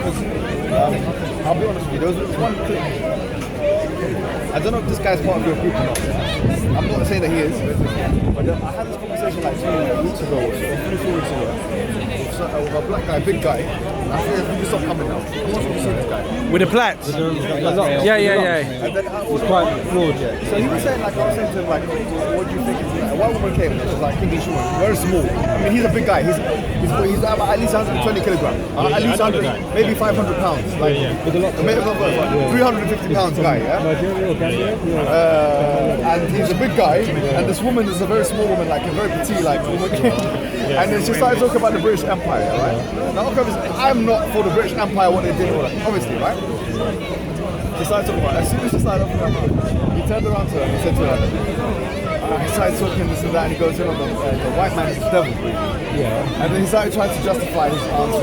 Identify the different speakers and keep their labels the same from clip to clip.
Speaker 1: because I'll be honest with you, there was one clip. I don't know if this guy's part of your group or not. I'm not saying that he is, but I had this conversation like 2 weeks ago, or 3-4 weeks ago, with a black guy, big guy. I think if we can stop coming now. Who wants to see this guy?
Speaker 2: With the plaits? Yeah.
Speaker 1: And then he's quite flawed, yeah. So he was saying, like, I was saying to him, like, what do you think? A white woman came, and she was like, English woman, very small. I mean, he's a big guy. He's about at least 120 kilograms. At least 100, maybe 500 pounds. Like, maybe not 350 pounds guy, yeah? And he's a big guy, and this woman is a very small woman, like a very petite, like woman. And then she started talking about the British Empire, right? Now, obviously, I'm not for the British Empire, what they did, all that, obviously, right? She started talking about it. As soon as she started opening her mouth, he turned around to her and said to her, he started talking this and that, and he goes, you know, the white man is the devil. Yeah. And then he started trying to justify his answer.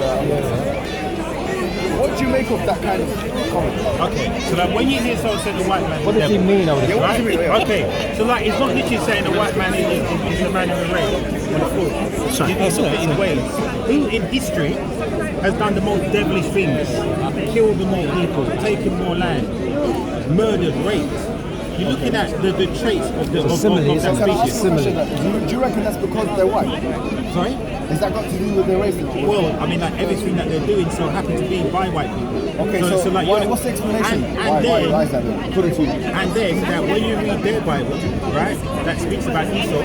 Speaker 1: What do you make of that kind of comment?
Speaker 3: Okay, so like when you hear someone say the white man,
Speaker 2: What does he mean?
Speaker 1: Yeah, what do you mean? Yeah.
Speaker 3: Okay, so like it's not literally saying the white man is the man in the race on the floor.
Speaker 2: Sorry.
Speaker 3: You look at in Wales, who in history has done the most devilish things, killed the more people, taken more land, murdered, raped. You're looking at the traits of that species.
Speaker 1: Do you reckon that's because they're white?
Speaker 3: Sorry?
Speaker 1: Has that got to do with their race?
Speaker 3: Well, I mean, like everything that they're doing so happens to be by white people.
Speaker 1: Okay, so like, what's the explanation? Why is that then? According to you?
Speaker 3: And then that when you read their Bible, right, that speaks about Esau,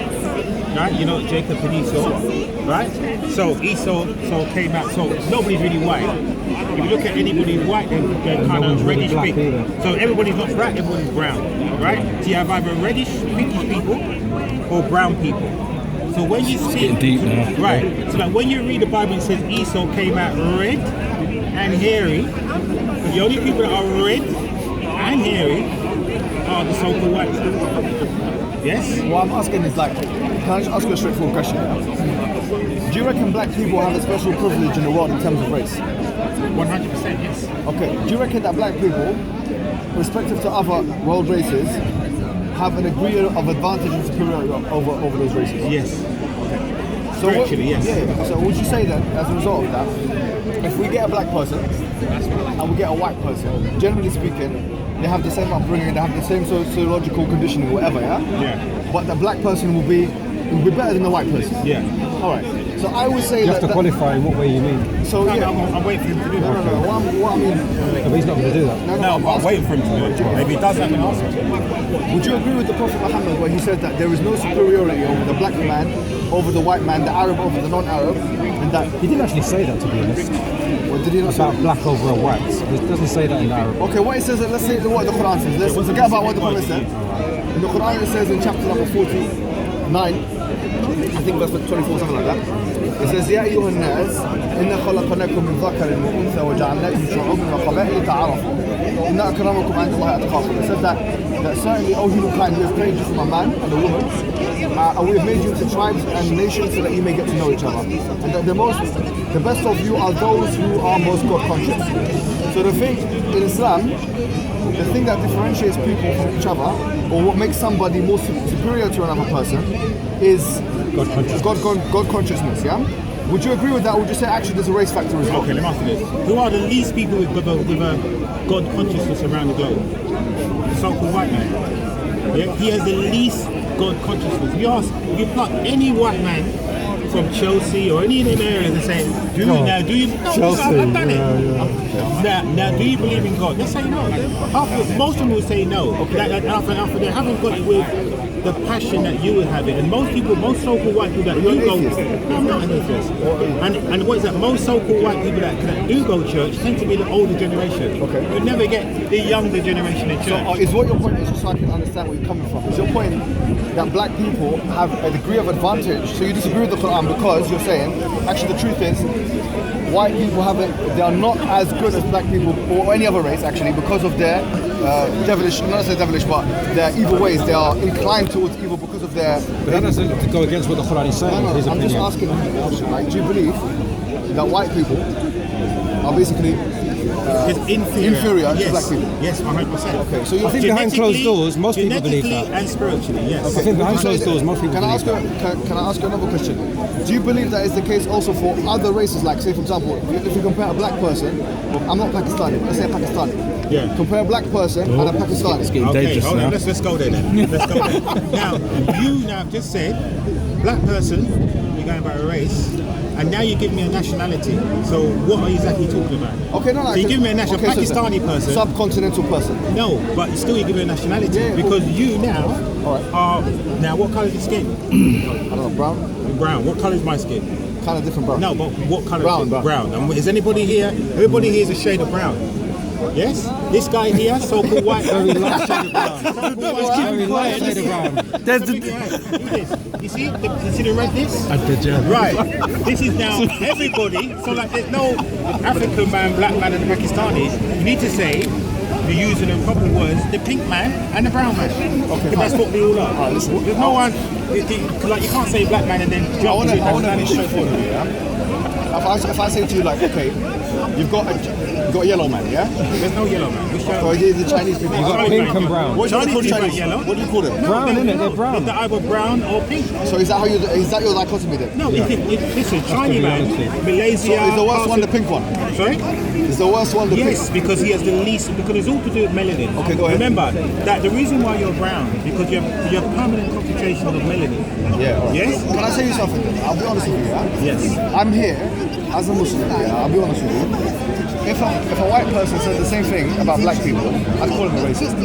Speaker 3: right? You know, Jacob and Esau, right? So Esau came out, so nobody's really white. If you look at anybody white, they're kind of reddish pink. So everybody's not black, everybody's brown, right? So you have either reddish, pinkish people or brown people. So when you see,
Speaker 2: deep now.
Speaker 3: Right, so like when you read the Bible, it says Esau came out red and hairy. The only people that are red and hairy are the so-called white people. Yes?
Speaker 1: What I'm asking is like, can I just ask you a straightforward question? Do you reckon black people have a special privilege in the world in terms of race?
Speaker 3: 100%, yes.
Speaker 1: Okay, do you reckon that black people, respective to other world races, have a degree of advantage and superiority over those races?
Speaker 3: Yes.
Speaker 1: So
Speaker 3: actually, yes.
Speaker 1: Yeah. So would you say that as a result of that, if we get a black person and we get a white person, generally speaking, they have the same upbringing, they have the same sociological conditioning, whatever, yeah?
Speaker 3: Yeah.
Speaker 1: But the black person will be better than the white person.
Speaker 3: Yeah.
Speaker 1: All right. So I would say
Speaker 2: You have to qualify in what way you mean.
Speaker 1: So yeah.
Speaker 3: I'm waiting for him to do that.
Speaker 1: No. What I mean.
Speaker 2: But he's not going to do that.
Speaker 3: No, but I'm waiting for him to do it. Maybe he does that and ask him.
Speaker 1: Would you agree with the Prophet Mohammed where he said that there is no superiority over the black man, over the white man, the Arab over the non-Arab, and that
Speaker 2: He didn't actually say that, to be honest.
Speaker 1: what did he not
Speaker 2: About
Speaker 1: say?
Speaker 2: black over a white. It doesn't say that in Arabic.
Speaker 1: Okay, what it says, let's say what the Quran says. Let's forget about what the Prophet said. In the Quran it says in chapter number 49, I think verse 24, something like that. It says, يا أيها الناس إنا خلقناكم من ذكر وأنثى وجعلناكم شعوبا وقبائل لتعارفوا إن أكرمكم عند الله أتقاكم. It says that certainly, O humankind, we have created you from a man and a woman, and we have made you into tribes and nations so that you may get to know each other. And that the best of you are those who are most God conscious. So the thing in Islam, the thing that differentiates people from each other, or what makes somebody more superior to another person, is God consciousness. Yeah. Would you agree with that, or would you say actually there's a race factor as well?
Speaker 3: Okay, let me ask you this. Who are the least people with a God consciousness around the globe? The so-called white man. Yeah? He has the least God consciousness. If you pluck any white man from Chelsea or any of them areas and say, do you
Speaker 2: Chelsea,
Speaker 3: I've done it. Now, do you believe in God? They say no. Most of them will say no. Okay. After they haven't got it with the passion that you would have it. And most so-called white people that do go, no, I'm not an atheist. And what is that? Most so-called white people that do go to church tend to be the older generation.
Speaker 1: Okay.
Speaker 3: You never get the younger generation in church.
Speaker 1: So is what your point is, just so I can understand where you're coming from, is your point that black people have a degree of advantage? So you disagree with the Quran because you're saying, actually the truth is, white people they are not as good as black people or any other race actually because of their devilish, not necessarily devilish, but their evil ways. They are inclined towards evil because of their...
Speaker 2: But that doesn't go against what the Quran is saying.
Speaker 1: No, I'm just asking you a question. Like, do you believe that white people are basically
Speaker 3: is inferior
Speaker 1: to
Speaker 3: yes.
Speaker 1: black people.
Speaker 3: Yes, 100%.
Speaker 1: Okay, so you
Speaker 2: I think behind closed doors, most people believe
Speaker 3: genetically
Speaker 2: that.
Speaker 3: and spiritually, yes.
Speaker 2: I think behind closed doors, most people
Speaker 1: Can I
Speaker 2: believe
Speaker 1: ask you?
Speaker 2: that.
Speaker 1: Can I ask you another question? Do you believe that is the case also for other races? Like, say, for example, if you compare a black person, I'm not Pakistani. Let's say a Pakistani.
Speaker 3: Yeah.
Speaker 1: Compare a black person and a Pakistani.
Speaker 3: Okay, hold on, let's go there then. Let's go there. Now, you have just said, black person, you're going by a race, and now you give me a nationality. So what are you exactly talking about?
Speaker 1: Okay, no.
Speaker 3: So you give me a Pakistani person.
Speaker 1: Subcontinental person.
Speaker 3: No, but still you give me a nationality.
Speaker 1: Yeah,
Speaker 3: because you now
Speaker 1: Alright.
Speaker 3: are, now what colour is your skin?
Speaker 1: I don't know, brown.
Speaker 3: Brown. What colour is my skin?
Speaker 1: Kind of different brown.
Speaker 3: No, but what colour
Speaker 1: Brown,
Speaker 3: is it?
Speaker 1: brown.
Speaker 3: Brown. And is anybody here, everybody here is a shade of brown? Yes? This guy here, so-called white.
Speaker 2: Very light shade of brown. Very light shade of brown.
Speaker 3: There's the... You see the redness? Right. This is now everybody. So like there's no African man, black man and the Pakistanis. You need to say, you're using the proper words, the pink man and the brown man. Okay. That's what we all are.
Speaker 1: Listen.
Speaker 3: There's no one, like you can't say black man and then jump
Speaker 1: I
Speaker 3: to
Speaker 1: want to be
Speaker 3: nationality.
Speaker 1: straightforward with you, yeah? If I say to you like, okay, you've got a yellow man, yeah?
Speaker 3: There's no yellow man. Which
Speaker 1: So the Chinese people.
Speaker 2: You got pink and brown.
Speaker 1: What do you call
Speaker 3: Chinese
Speaker 1: Chinese?
Speaker 3: people yellow.
Speaker 1: What do you call them?
Speaker 2: Brown, innit? They're brown.
Speaker 3: They're either brown or pink.
Speaker 1: So is that how is that your dichotomy then?
Speaker 3: No, listen, Chinese man, Malaysia.
Speaker 1: So is the worst one the pink one?
Speaker 3: Sorry?
Speaker 1: Is the worst one the pink?
Speaker 3: Yes, because he has the least, because it's all to do with melanin.
Speaker 1: Okay, go ahead.
Speaker 3: Remember that the reason why you're brown is because you have permanent concentration of melanin.
Speaker 1: Yeah. Right.
Speaker 3: Yes?
Speaker 1: Can I tell you something? I'll be honest with you. Yeah?
Speaker 3: Yes.
Speaker 1: I'm here as a Muslim. Yeah, I'll be honest with you. If a white person says the same thing about black people, I'd call him a racist.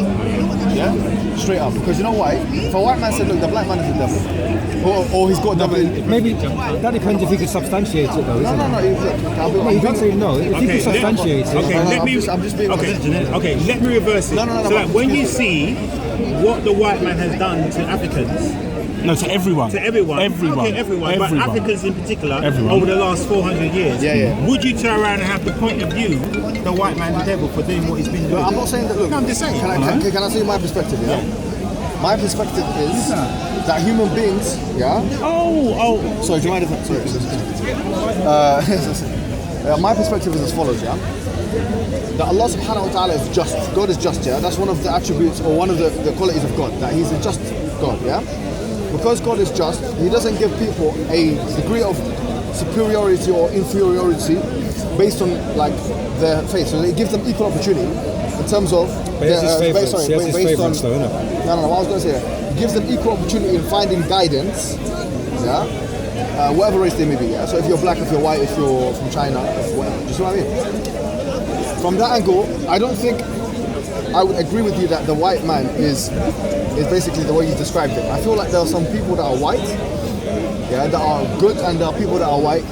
Speaker 1: Yeah? Straight up. Because you know why? If a white man said, look, the black man is the devil, or he's got devil in...
Speaker 2: Maybe that depends if he could substantiate it though, isn't
Speaker 1: No,
Speaker 2: it?
Speaker 1: no,
Speaker 2: You can't say no. If he could substantiate it.
Speaker 3: Okay,
Speaker 1: No,
Speaker 3: let me.
Speaker 1: I'm just being honest.
Speaker 3: Okay, let me reverse it.
Speaker 1: No.
Speaker 3: So that when you see what the white man has done to Africans,
Speaker 4: No, to everyone.
Speaker 3: to everyone,
Speaker 4: Everyone.
Speaker 3: okay, everyone, but
Speaker 4: Everyone.
Speaker 3: Africans in particular,
Speaker 4: Everyone.
Speaker 3: over the last 400 years,
Speaker 1: Yeah.
Speaker 3: would you turn around and have the point of view, the white man, the devil, for doing what he's been doing?
Speaker 1: I'm not saying that, look.
Speaker 3: No, I'm just saying.
Speaker 1: Can I tell you my perspective, yeah? My perspective is that human beings, yeah?
Speaker 3: Oh,
Speaker 1: Sorry, do you mind if I... Sorry. My perspective is as follows, yeah? That Allah subhanahu wa ta'ala is just. God is just, yeah? That's one of the attributes or one of the qualities of God, that He's a just God, yeah? Because God is just, He doesn't give people a degree of superiority or inferiority based on like their faith. So He gives them equal opportunity in terms of
Speaker 2: But he has his favourites.
Speaker 1: sorry,
Speaker 2: He has his
Speaker 1: based on,
Speaker 2: favourites though, innit?
Speaker 1: no, what I was going to say, He gives them equal opportunity in finding guidance, yeah? Whatever race they may be, yeah? So if you're black, if you're white, if you're from China, if whatever. Do you see what I mean? From that angle, I don't think I would agree with you that the white man is basically the way you described it. I feel like there are some people that are white, yeah, that are good, and there are people that are white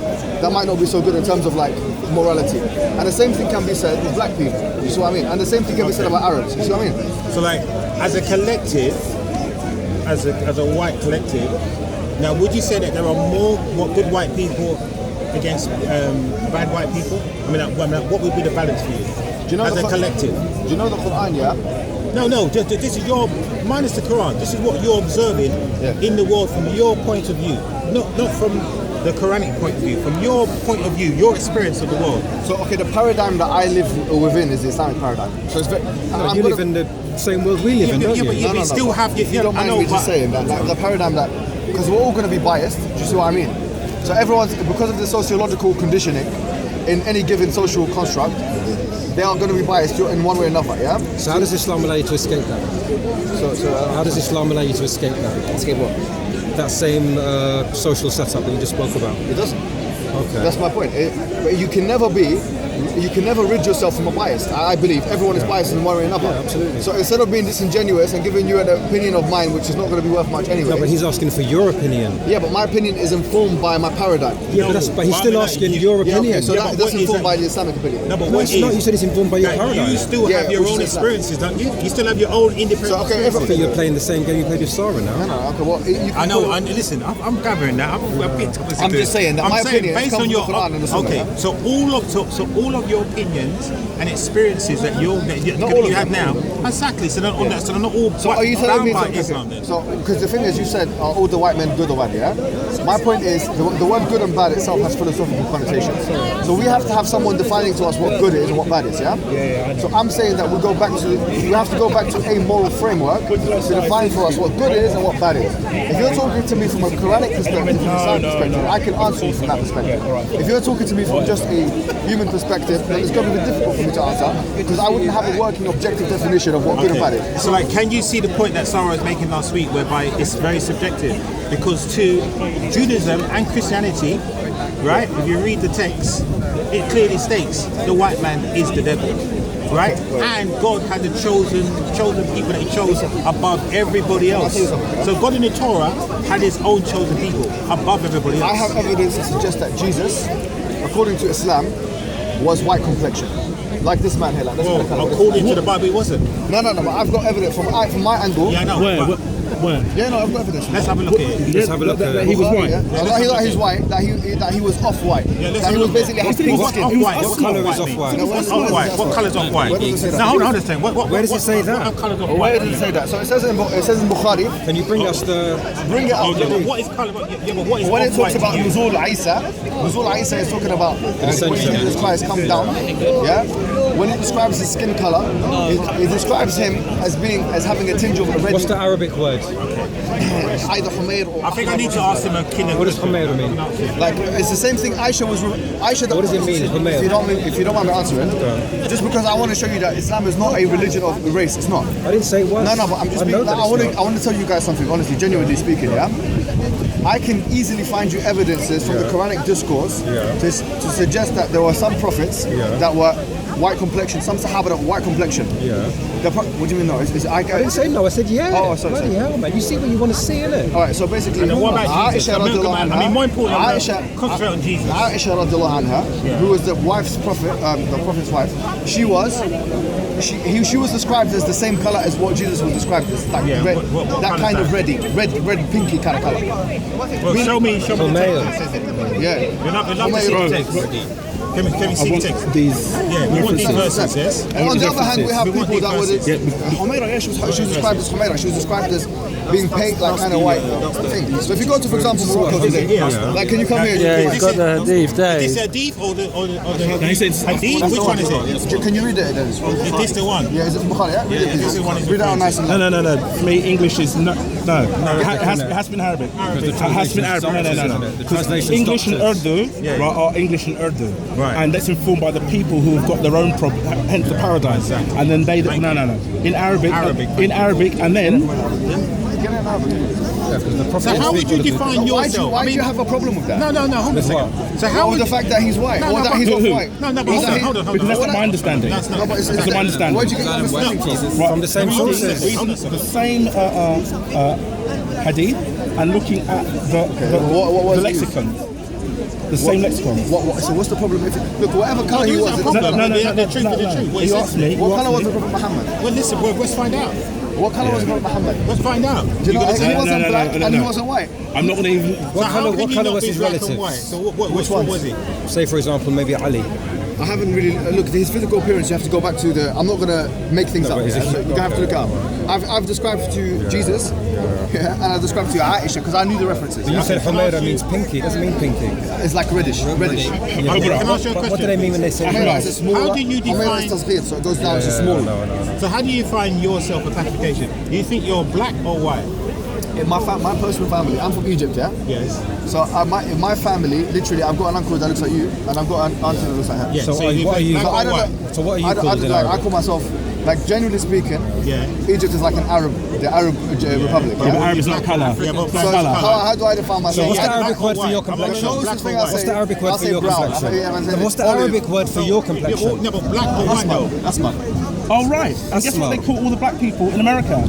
Speaker 1: that might not be so good in terms of like morality. And the same thing can be said with black people. You see what I mean? And the same thing can be said about Arabs. You see what I mean?
Speaker 3: So like, as a collective, as a white collective, now would you say that there are more good white people against bad white people? I mean, what would be the balance for you?
Speaker 1: Do you know
Speaker 3: as a collective?
Speaker 1: Do you know the Quran, yeah?
Speaker 3: No, this is your, minus the Quran, this is what you're observing in the world from your point of view, not from the Quranic point of view, from your point of view, your experience of the world.
Speaker 1: So, okay, the paradigm that I live within is the Islamic paradigm. So it's very...
Speaker 2: No, you live in the same world we live in, don't you?
Speaker 3: But you still have...
Speaker 1: If you don't mind me just saying that, like, the paradigm that... Because we're all going to be biased, do you see what I mean? So everyone's... Because of the sociological conditioning in any given social construct, they are going to be biased in one way or another, yeah?
Speaker 2: So how does Islam allow you to escape that? How does Islam allow you to escape that?
Speaker 1: Escape what?
Speaker 2: That same social setup that you just spoke about?
Speaker 1: It doesn't.
Speaker 2: Okay.
Speaker 1: That's my point. But you can never rid yourself from a bias. I believe everyone is biased in one way or another.
Speaker 2: Yeah, absolutely.
Speaker 1: So instead of being disingenuous and giving you an opinion of mine, which is not going to be worth much anyway.
Speaker 2: No, but he's asking for your opinion.
Speaker 1: Yeah, but my opinion is informed by my paradigm.
Speaker 2: Yeah, but he's still asking your
Speaker 1: Yeah,
Speaker 2: opinion.
Speaker 1: okay, so
Speaker 3: but
Speaker 1: that's
Speaker 3: what is
Speaker 1: informed
Speaker 3: that?
Speaker 1: by the Islamic opinion.
Speaker 3: No, but
Speaker 2: No,
Speaker 3: what
Speaker 2: it's not. You said it's informed by your
Speaker 3: that
Speaker 2: paradigm.
Speaker 3: you still
Speaker 1: Yeah,
Speaker 3: have your
Speaker 1: which
Speaker 3: own
Speaker 1: is Islam.
Speaker 3: experiences, don't you? You still have your own independent
Speaker 1: So, okay,
Speaker 2: I
Speaker 3: experiences.
Speaker 2: think you're playing the same game you played with Sarah now.
Speaker 1: No, okay, well, you
Speaker 3: I
Speaker 1: can
Speaker 3: know,
Speaker 1: call it-
Speaker 3: and listen, I'm gathering that. I'm
Speaker 1: just saying that my opinion
Speaker 3: based
Speaker 1: comes
Speaker 3: on
Speaker 1: from
Speaker 3: your
Speaker 1: the Quran and the Sunnah,
Speaker 3: okay.
Speaker 1: yeah?
Speaker 3: So all all of your opinions and experiences that you have now. Exactly. So they're not all.
Speaker 1: So are you telling me?
Speaker 3: by Islam then?
Speaker 1: So because the thing is, you said all the white men good or bad, yeah? My point is the word good and bad itself has philosophical connotations. So we have to have someone defining to us what good is and what bad is, yeah? So I'm saying that we have to go back to a moral framework to define for us what good is and what bad is. If you're talking to me from a Quranic perspective, from a Islamic perspective, I can answer you from that perspective. If you're talking to me from just a human perspective, then it's going to be difficult for me to answer because I wouldn't have a working objective definition of what good and bad is.
Speaker 3: So like, can you see the point that Sarah was making last week whereby it's very subjective? Because to Judaism and Christianity, right, if you read the text, it clearly states the white man is the devil. Right? And God had the chosen people that he chose above everybody else. So God in the Torah had his own chosen people above everybody else.
Speaker 1: I have evidence to suggest that Jesus, according to Islam, was white complexion. Like this man here, like this kind of color.
Speaker 3: According to the Bible, he wasn't.
Speaker 1: No, but I've got evidence from my angle.
Speaker 3: Yeah, I know.
Speaker 4: Where?
Speaker 1: Yeah, no, I've got evidence.
Speaker 3: Let's have a look at it.
Speaker 2: Let's have a look at it.
Speaker 4: He was white.
Speaker 1: Yeah. That he's white. That he was off-white.
Speaker 3: Yeah,
Speaker 1: that he was basically had pink skin.
Speaker 3: Off-white.
Speaker 2: What colour is off-white?
Speaker 3: What's off-white? What colour's off-white?
Speaker 1: Where does it say that?
Speaker 3: Now hold on a second.
Speaker 2: Where does it say that?
Speaker 3: What colour's off-white?
Speaker 1: Where does it say that? So it says in Bukhari.
Speaker 2: Can you bring us the...
Speaker 1: Bring it up.
Speaker 3: Yeah, but what is colour? Yeah, but what is
Speaker 1: When it talks
Speaker 3: off-white?
Speaker 1: about Nuzul Isa is talking about when Jesus Christ come down. Yeah. When it describes his skin color, it describes him as having a tinge of red.
Speaker 2: What's the Arabic word?
Speaker 1: Either Humayr or.
Speaker 3: I think I need to ask him a kin.
Speaker 2: What does Humayr mean?
Speaker 1: Like it's the same thing. Aisha.
Speaker 2: What does it mean, Humayr?
Speaker 1: If you don't mind me answering, just because I want to show you that Islam is not a religion of race. It's not.
Speaker 2: I didn't say it was.
Speaker 1: No, but I'm just. I want to tell you guys something. Honestly, genuinely speaking, yeah. I can easily find you evidences from the Quranic discourse to suggest that there were some prophets that were white complexion, some Sahaba that were white complexion. What do you mean no?
Speaker 2: I didn't say no, I said yeah.
Speaker 1: Oh, sorry.
Speaker 2: Bloody hell, man. You see what you want to see, innit?
Speaker 1: Alright, so basically,
Speaker 3: And then what about Jesus?
Speaker 1: Aisha radiallahu anha,
Speaker 3: I mean, more importantly, concentrate on Jesus.
Speaker 1: Aisha radiallahu anha, who was the wife's prophet, the prophet's wife, she was described as the same color as what Jesus was described as, like red,
Speaker 3: what
Speaker 1: that kind of red, pinky kind of color.
Speaker 3: Well, show me the text.
Speaker 1: Yeah.
Speaker 3: We're not to see the text. Can we see the text? Yeah, we want these verses, yes?
Speaker 1: And on the other hand, we have
Speaker 3: We want
Speaker 1: people that were
Speaker 3: these
Speaker 1: Humayra, she was described as Humayra. She was described as being paint like kind of white thing. So if you go to, for example, Morocco today, like, can you come here?
Speaker 4: Yeah, he's got the hadith there.
Speaker 3: Is this hadith or the
Speaker 4: he said
Speaker 3: hadith? Which one is it?
Speaker 1: Can you read it then?
Speaker 3: Is this the one?
Speaker 1: Yeah, is it Bukhari? Yeah, read it.
Speaker 3: This is one.
Speaker 1: Read it out nice and loud.
Speaker 4: No. For me, English is no. It has been Arabic. It has been Arabic. No. Because English and Urdu are English and Urdu, and that's informed by the people who have got their own problem, hence the paradigm. And then they no. In Arabic, and then.
Speaker 3: So how would you define yourself?
Speaker 1: Why do you have a problem with that?
Speaker 3: No, hold on a second. So how
Speaker 1: with
Speaker 3: would
Speaker 1: the fact that he's white, or that he's off-white?
Speaker 3: No, but hold on.
Speaker 4: Because that's not my understanding.
Speaker 3: That's not.
Speaker 4: That's my understanding.
Speaker 1: Where'd you get your understanding from?
Speaker 2: From the same sources.
Speaker 4: The same hadith and looking at the lexicon. The same lexicon.
Speaker 1: So what's the problem? Look, whatever colour he was.
Speaker 3: The truth.
Speaker 4: He asked me.
Speaker 1: What colour was the Prophet Muhammad?
Speaker 3: Well, listen, let's find out.
Speaker 1: What colour was the Prophet Muhammad?
Speaker 3: Let's find out.
Speaker 1: Do you know, he wasn't black and he wasn't white.
Speaker 4: I'm not going to even.
Speaker 2: What colour was his relative?
Speaker 3: So which one was he?
Speaker 2: Say, for example, maybe Ali.
Speaker 1: I haven't really looked at his physical appearance. You have to go back to the. I'm not gonna make things up. Yeah? So you have to look it up. I've described to Jesus, and I described to Aisha because I knew the references.
Speaker 2: But you said Humayra means pinky. It doesn't mean pinky.
Speaker 1: It's like reddish.
Speaker 3: Can I ask you a question?
Speaker 2: What do they mean when they say
Speaker 1: Humayra is a small.
Speaker 3: How do you define?
Speaker 1: So it goes down. It's a small.
Speaker 3: So how do you find yourself a classification? Do you think you're black or white?
Speaker 1: In my personal family, I'm from Egypt, yeah?
Speaker 3: Yes.
Speaker 1: So in my family, literally, I've got an uncle that looks like you, and I've got an auntie that looks like her.
Speaker 3: Yeah.
Speaker 2: So what are you?
Speaker 3: Black or white?
Speaker 2: So what are you called in Arabic?
Speaker 1: I call myself, like, genuinely speaking, Egypt is like the Arab Republic.
Speaker 4: Yeah, but Arab's not colour.
Speaker 3: Yeah, but
Speaker 1: So how do I define myself?
Speaker 2: So what's the
Speaker 3: Black
Speaker 2: Arabic
Speaker 3: or
Speaker 2: word for
Speaker 3: white?
Speaker 2: your complexion?
Speaker 1: What's
Speaker 2: the Arabic word for your complexion? What's the Arabic word for your complexion?
Speaker 3: No, but black or white though.
Speaker 1: Asma.
Speaker 4: Oh, right. And guess what they call all the black people in America?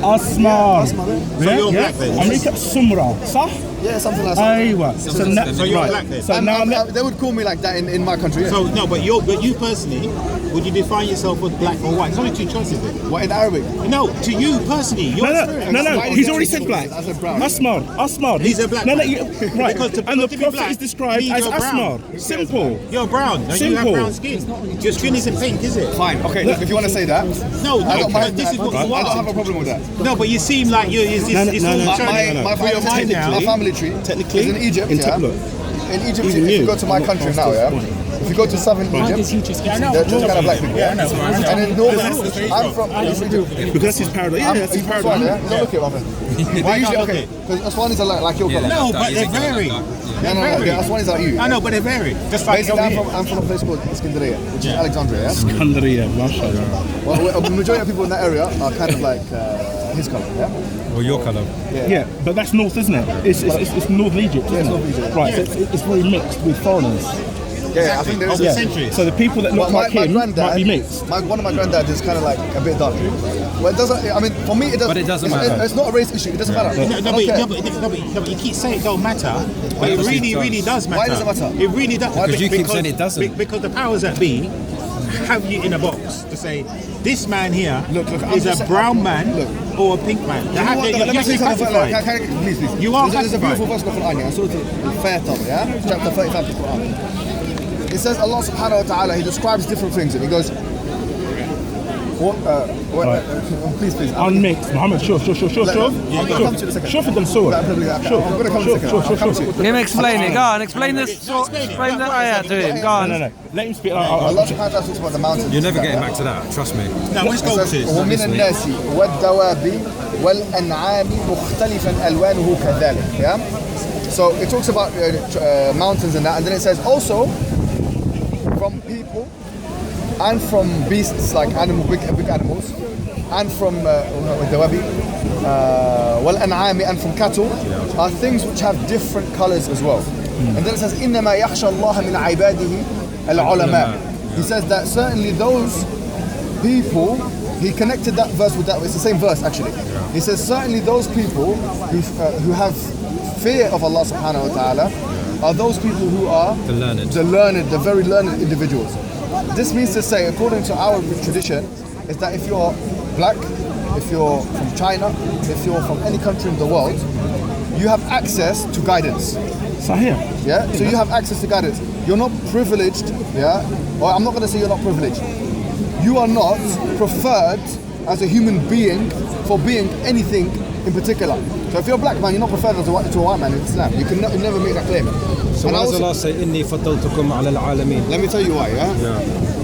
Speaker 4: Asma.
Speaker 1: Asma.
Speaker 3: So you're black then?
Speaker 4: America Sumra. صح?
Speaker 1: Yeah, something like that.
Speaker 4: Aywa. So now,
Speaker 3: So you're black then?
Speaker 4: So now,
Speaker 1: they would call me like that in my country. Yeah.
Speaker 3: So no, but you personally, would you define yourself as black or white? There's only two choices there.
Speaker 1: What, in Arabic?
Speaker 3: No, to you personally, your experience.
Speaker 4: no.
Speaker 1: Why did
Speaker 4: He's
Speaker 1: you
Speaker 4: already
Speaker 1: say
Speaker 4: said black.
Speaker 1: I said brown.
Speaker 4: Asmar.
Speaker 3: He's a black
Speaker 4: No,
Speaker 3: man.
Speaker 4: right.
Speaker 3: Because
Speaker 4: And the
Speaker 3: be
Speaker 4: Prophet
Speaker 3: black
Speaker 4: is described
Speaker 3: means
Speaker 4: as
Speaker 3: you're brown.
Speaker 4: Asmar. Simple.
Speaker 3: You're brown. And you have
Speaker 4: Simple.
Speaker 3: brown skin. Your skin isn't pink, is it?
Speaker 1: Fine. Okay, look, if you want to say that.
Speaker 3: No,
Speaker 1: I don't mind
Speaker 3: this
Speaker 1: that.
Speaker 3: is what
Speaker 1: I
Speaker 3: you
Speaker 1: don't have a
Speaker 3: want.
Speaker 1: problem with that.
Speaker 3: No, but you seem like you're. It's all turning.
Speaker 1: My
Speaker 3: For your mind now.
Speaker 1: family tree
Speaker 4: Technically,
Speaker 1: is in Egypt.
Speaker 4: look.
Speaker 1: In Egypt,
Speaker 4: Even
Speaker 1: if
Speaker 4: you.
Speaker 1: you go to my country now, if you go to southern Egypt, they're just kind of black people. Yeah? And in northern, I'm from.
Speaker 4: Because that's his paradise. Yeah, that's his
Speaker 1: Aswan,
Speaker 4: paradise.
Speaker 1: yeah? Don't look at it, my friend.
Speaker 3: Why
Speaker 1: Usually,
Speaker 3: not?
Speaker 1: okay, because Aswanis are like your colour.
Speaker 3: No, but they vary.
Speaker 1: No, the Aswanis are you.
Speaker 3: I know, but they vary. Just like
Speaker 1: Basically,
Speaker 3: over here.
Speaker 1: I'm from a place called Iskandariya, which is Alexandria, yeah?
Speaker 4: Alexandria, mashallah.
Speaker 1: Well, the majority of people in that area are kind of like his colour, yeah?
Speaker 2: Or your colour.
Speaker 4: Yeah, but that's north, isn't it? It's northern Egypt, isn't
Speaker 1: it's
Speaker 4: it?
Speaker 1: North Egypt.
Speaker 4: Right, so it's very mixed with foreigners.
Speaker 1: Yeah, I think there is
Speaker 3: Over
Speaker 1: a
Speaker 3: centuries.
Speaker 4: So the people that look
Speaker 1: Well,
Speaker 4: like him might be mixed.
Speaker 1: One of my granddad is kind of like a bit dark. Well, it doesn't. I mean, for me, it doesn't.
Speaker 2: But it doesn't
Speaker 1: it's,
Speaker 2: matter.
Speaker 1: It's not a race issue. It doesn't matter.
Speaker 3: No,
Speaker 1: I
Speaker 3: but
Speaker 1: don't care.
Speaker 3: you keep saying it don't matter, but it really does matter.
Speaker 1: Why does it matter?
Speaker 3: It really does.
Speaker 2: Because you keep saying it doesn't.
Speaker 3: Because the powers that be have you in a box to say this man here is a brown man or a pink man.
Speaker 1: You know what,
Speaker 3: You're
Speaker 1: let me say something.
Speaker 3: classified.
Speaker 1: Please.
Speaker 3: You are
Speaker 1: There's a
Speaker 3: classified.
Speaker 1: beautiful verse in the Quran here, Surah Al-Fatir, yeah? Chapter 35 of the Quran. It says Allah subhanahu wa ta'ala, He describes different things, and He goes, please.
Speaker 4: Unmixed. Mohammed, sure.
Speaker 1: I'm going to come to you in a second.
Speaker 4: Sure for them, sure.
Speaker 1: I'm going to come to you in a second. I'll come to you.
Speaker 5: Let him explain it. Go on, explain this. Explain the ayah to him. Go on.
Speaker 4: No. Let him speak.
Speaker 1: Allah subhanahu wa ta'ala talks about the mountains.
Speaker 2: You're never getting back to that, trust me.
Speaker 3: Now, let's go to this.
Speaker 1: ومن الناس والدواب والأنعام مختلفا ألوانه كذلك. Yeah. So it talks about mountains and that, and then it says also from people and from beasts like big animals, and from dawabi, والأنعام, and from cattle are things which have different colors as well. And then it says إنما يخشى الله من عباده العلماء. He says that certainly those people, he connected that verse with that. It's the same verse actually. He says certainly those people who have fear of Allah subhanahu wa ta'ala are those people who are
Speaker 2: The learned.
Speaker 1: the very learned individuals. This means to say, according to our tradition, is that if you're black, if you're from China, if you're from any country in the world, you have access to guidance.
Speaker 4: Sahih.
Speaker 1: Yeah? So you have access to guidance. You're not privileged, yeah? Or I'm not going to say you're not privileged. You are not preferred as a human being for being anything in particular. So if you're a black man, you're not preferred to a white man in Islam. You can never make that claim.
Speaker 2: So
Speaker 1: And
Speaker 2: why does
Speaker 1: also-
Speaker 2: Allah say, إِنِّي فَضَّلْتُكُمْ عَلَى الْعَالَمِينَ?
Speaker 1: Let me tell you why, yeah?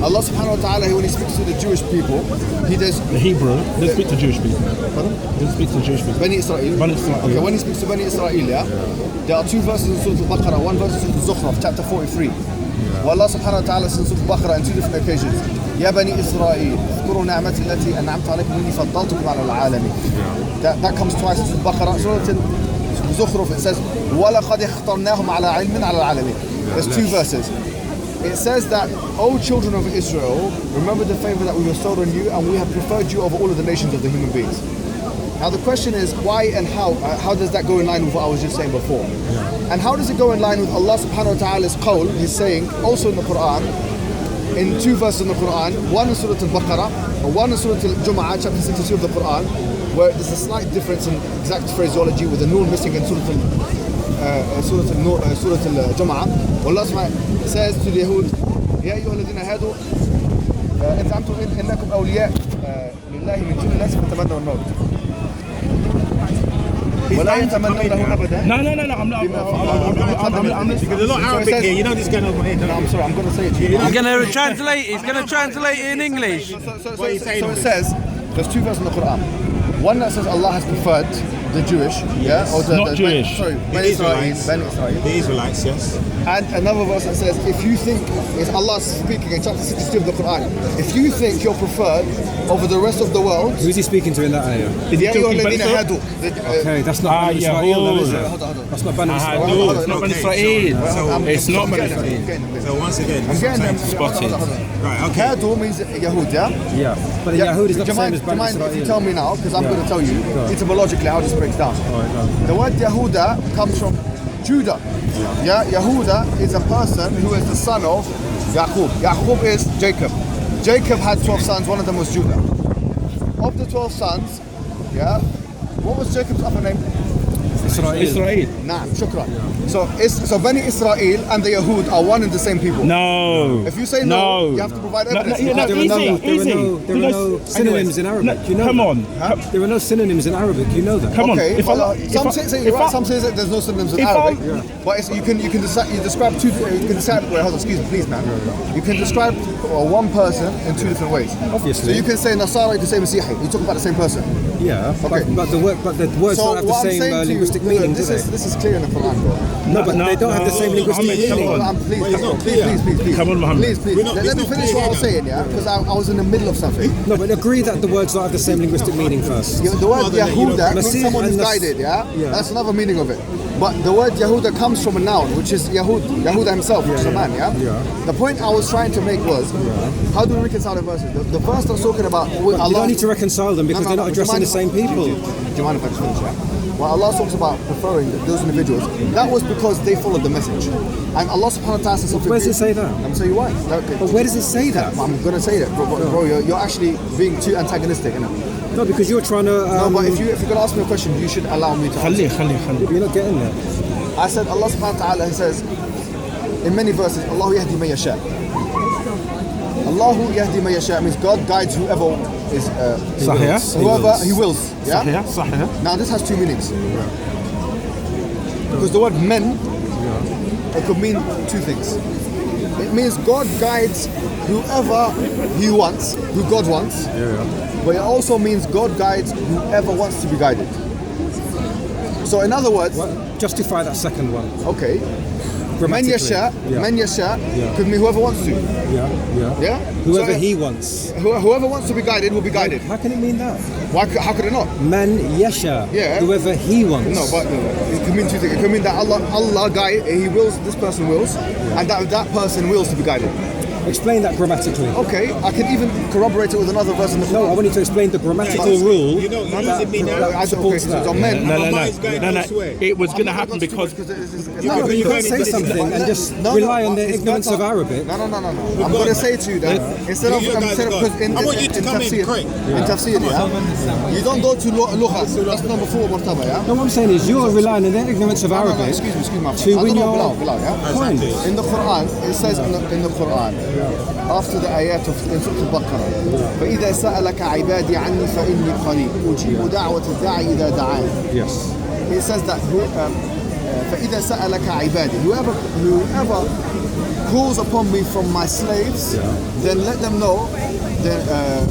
Speaker 1: Allah subhanahu wa ta'ala, when He speaks to the Jewish people, He does
Speaker 4: The Hebrew doesn't speak to Jewish people. Doesn't speak to Jewish people.
Speaker 1: Bani Israel.
Speaker 4: Bani Israel.
Speaker 1: Okay, when He speaks to Bani Israel, yeah? There are two verses in Surah Al-Baqarah, one verse in Surah Al-Zukhruf, chapter 43. Where Allah subhanahu wa ta'ala says in Surah Al-Baqarah on two different occasions, يا بني إسرائيل اذكروا نعمتي التي أنعمت عليكم إني فضلتكم على العالمين. That comes twice in Surah Al-Baqarah. Surah Al-Zukhruf, it says وَلَقَدْ اخْتَرْنَاهُمْ عَلَى عِلْمٍ عَلَى الْعَالَمِينَ. There's two verses. It says that, O children of Israel, remember the favor that we bestowed on you, and we have preferred you over all of the nations of the human beings. Now the question is, why and how does that go in line with what I was just saying before? And how does it go in line with Allah subhanahu wa ta'ala's qawl, He's saying, also in the Quran, in two verses in the Quran, one in Surah Al-Baqarah, and one in Surah Al-Jum'ah, chapter 62 of the Quran, where there's a slight difference in exact phraseology with the noon missing in Surah Al-Jum'ah. Allah subhanahu says to the Yahud, يا أيها الذين هادوا إن زعمتم إنكم أولياء لله من دون الناس فتمنوا الموت ولا يتمنونه أبدا.
Speaker 4: No. I'm not.
Speaker 3: There's a lot of Arabic here. You know this going over my head.
Speaker 1: No, I'm sorry, I'm going to say it to you.
Speaker 5: He's going to translate. He's going to translate it in English.
Speaker 1: So it says, there's two verses in the Quran. One that says Allah has preferred the Jewish, yeah? Or
Speaker 4: Not Jewish.
Speaker 1: Bani Israel.
Speaker 3: The Israelites, yes.
Speaker 1: And another verse that says, if you think, it's Allah speaking in chapter 62 of the Quran, if you think you're preferred over the rest of the world,
Speaker 2: Who's he speaking to in that ayah?
Speaker 1: يا أيها
Speaker 4: talking
Speaker 1: الذين
Speaker 4: about
Speaker 1: هادوا.
Speaker 2: Okay, that's not Bani Israel, though, is it?
Speaker 1: Hold on.
Speaker 2: That's not Bani Israel.
Speaker 4: No, it's not Bani Israel. It's not Bani Israel.
Speaker 3: So once again,
Speaker 1: I'm getting them.
Speaker 4: Spotted.
Speaker 3: right, okay.
Speaker 1: Hadu means Yahud, yeah?
Speaker 2: Yeah. But the Yahud is not
Speaker 1: Do
Speaker 2: the
Speaker 1: you
Speaker 2: same as
Speaker 1: mind
Speaker 2: Bani
Speaker 1: if you
Speaker 2: Israel.
Speaker 1: tell me now, because I'm going to tell you, etymologically how this breaks down. The word Yahuda comes from Judah. Yeah, Yahuda is a person who is the son of Yaqub. Yaqub is Jacob. Jacob had 12 sons, one of them was Judah. Of the 12 sons, yeah, what was Jacob's other name?
Speaker 4: Israel.
Speaker 1: Nah, shukran. So Bani Israel and the Yahud are one and the same people.
Speaker 4: No.
Speaker 1: If you say no, you have to provide evidence.
Speaker 2: There were no synonyms in Arabic. You know.
Speaker 4: Come on.
Speaker 2: There were no synonyms in Arabic. You know that.
Speaker 4: Come on.
Speaker 1: Okay, some say you're right. Some say that there's no synonyms in Arabic. But you can describe two. You can describe. Wait, hold on, excuse me, please, man. You can describe one person in two different ways.
Speaker 2: Obviously.
Speaker 1: So you can say Nasara, you can say Masihi. You talk about the same person.
Speaker 2: Yeah.
Speaker 1: Okay.
Speaker 2: But the words don't have the same linguistic meaning, do they?
Speaker 1: This is clear in the Quran, bro.
Speaker 2: No, but they don't have the same linguistic meaning.
Speaker 1: Please.
Speaker 4: Come on, Mohammed.
Speaker 1: Please. Let me finish what I was saying, yeah? Because I was in the middle of something.
Speaker 2: No, but agree that the words don't have the same linguistic meaning first.
Speaker 1: The word Yahuda means
Speaker 2: Masihi
Speaker 1: someone who's
Speaker 2: and
Speaker 1: guided, yeah? That's another meaning of it. But the word Yahuda comes from a noun, which is Yahuda himself, which is a man, yeah? The point I was trying to make was, how do we reconcile the verses? The verse I was talking about,
Speaker 2: You don't need to reconcile them because they're not addressing the same people.
Speaker 1: Do you mind if I just finish, yeah? Well, Allah talks about preferring those individuals. That was because they followed the message. And Allah subhanahu wa ta'ala says something.
Speaker 2: Where does it say that?
Speaker 1: I'm going to tell you why.
Speaker 2: But where does it say that?
Speaker 1: I'm going to say that. Bro, you're actually being too antagonistic, you know?
Speaker 2: No, because you're trying to...
Speaker 1: No, but if you're going to ask me a question, you should allow me to answer.
Speaker 2: You're not getting that.
Speaker 1: I said Allah subhanahu wa ta'ala, he says, in many verses, Allahu yahdi man yasha. Allahu yahdi man yasha means God guides whoever is whoever he wills. Yeah? Now this has two meanings. Because the word men, it could mean two things. It means God guides whoever he wants, who God wants. But it also means God guides whoever wants to be guided. So in other words,
Speaker 2: justify that second one.
Speaker 1: Okay. Man yasha could mean whoever wants to. Yeah?
Speaker 2: Whoever he wants.
Speaker 1: Whoever wants to be guided will be guided.
Speaker 2: How can it mean that?
Speaker 1: How could it not?
Speaker 2: Man yasha.
Speaker 1: Yeah.
Speaker 2: Whoever he wants.
Speaker 1: No, but it could mean two things. It could mean that Allah guide, he wills, this person wills, and that person wills to be guided.
Speaker 2: Explain that grammatically.
Speaker 1: Okay, I can even corroborate it with another verse in the Quran.
Speaker 2: No, I want you to explain the grammatical rule.
Speaker 3: You know, you're losing me now.
Speaker 1: So men.
Speaker 4: No. It was going to happen because...
Speaker 2: You can't say something and just rely on the ignorance of Arabic.
Speaker 1: No. I'm going to say to you that instead of because in tafsir, yeah, you don't go to lugha. That's number 4 martaba, yeah.
Speaker 2: No, what I'm saying is you're relying on the ignorance of Arabic.
Speaker 1: Excuse me.
Speaker 2: To win your point.
Speaker 1: In the Quran, it says in the Quran, after the ayat of Surah Al-Baqarah, فإذا سألك عبادي عني فإني قريب أجيب دعوة الداعي إذا دعاني.
Speaker 2: Yes.
Speaker 1: It says that فإذا سألك عبادي, whoever calls upon me from my slaves, then let them know.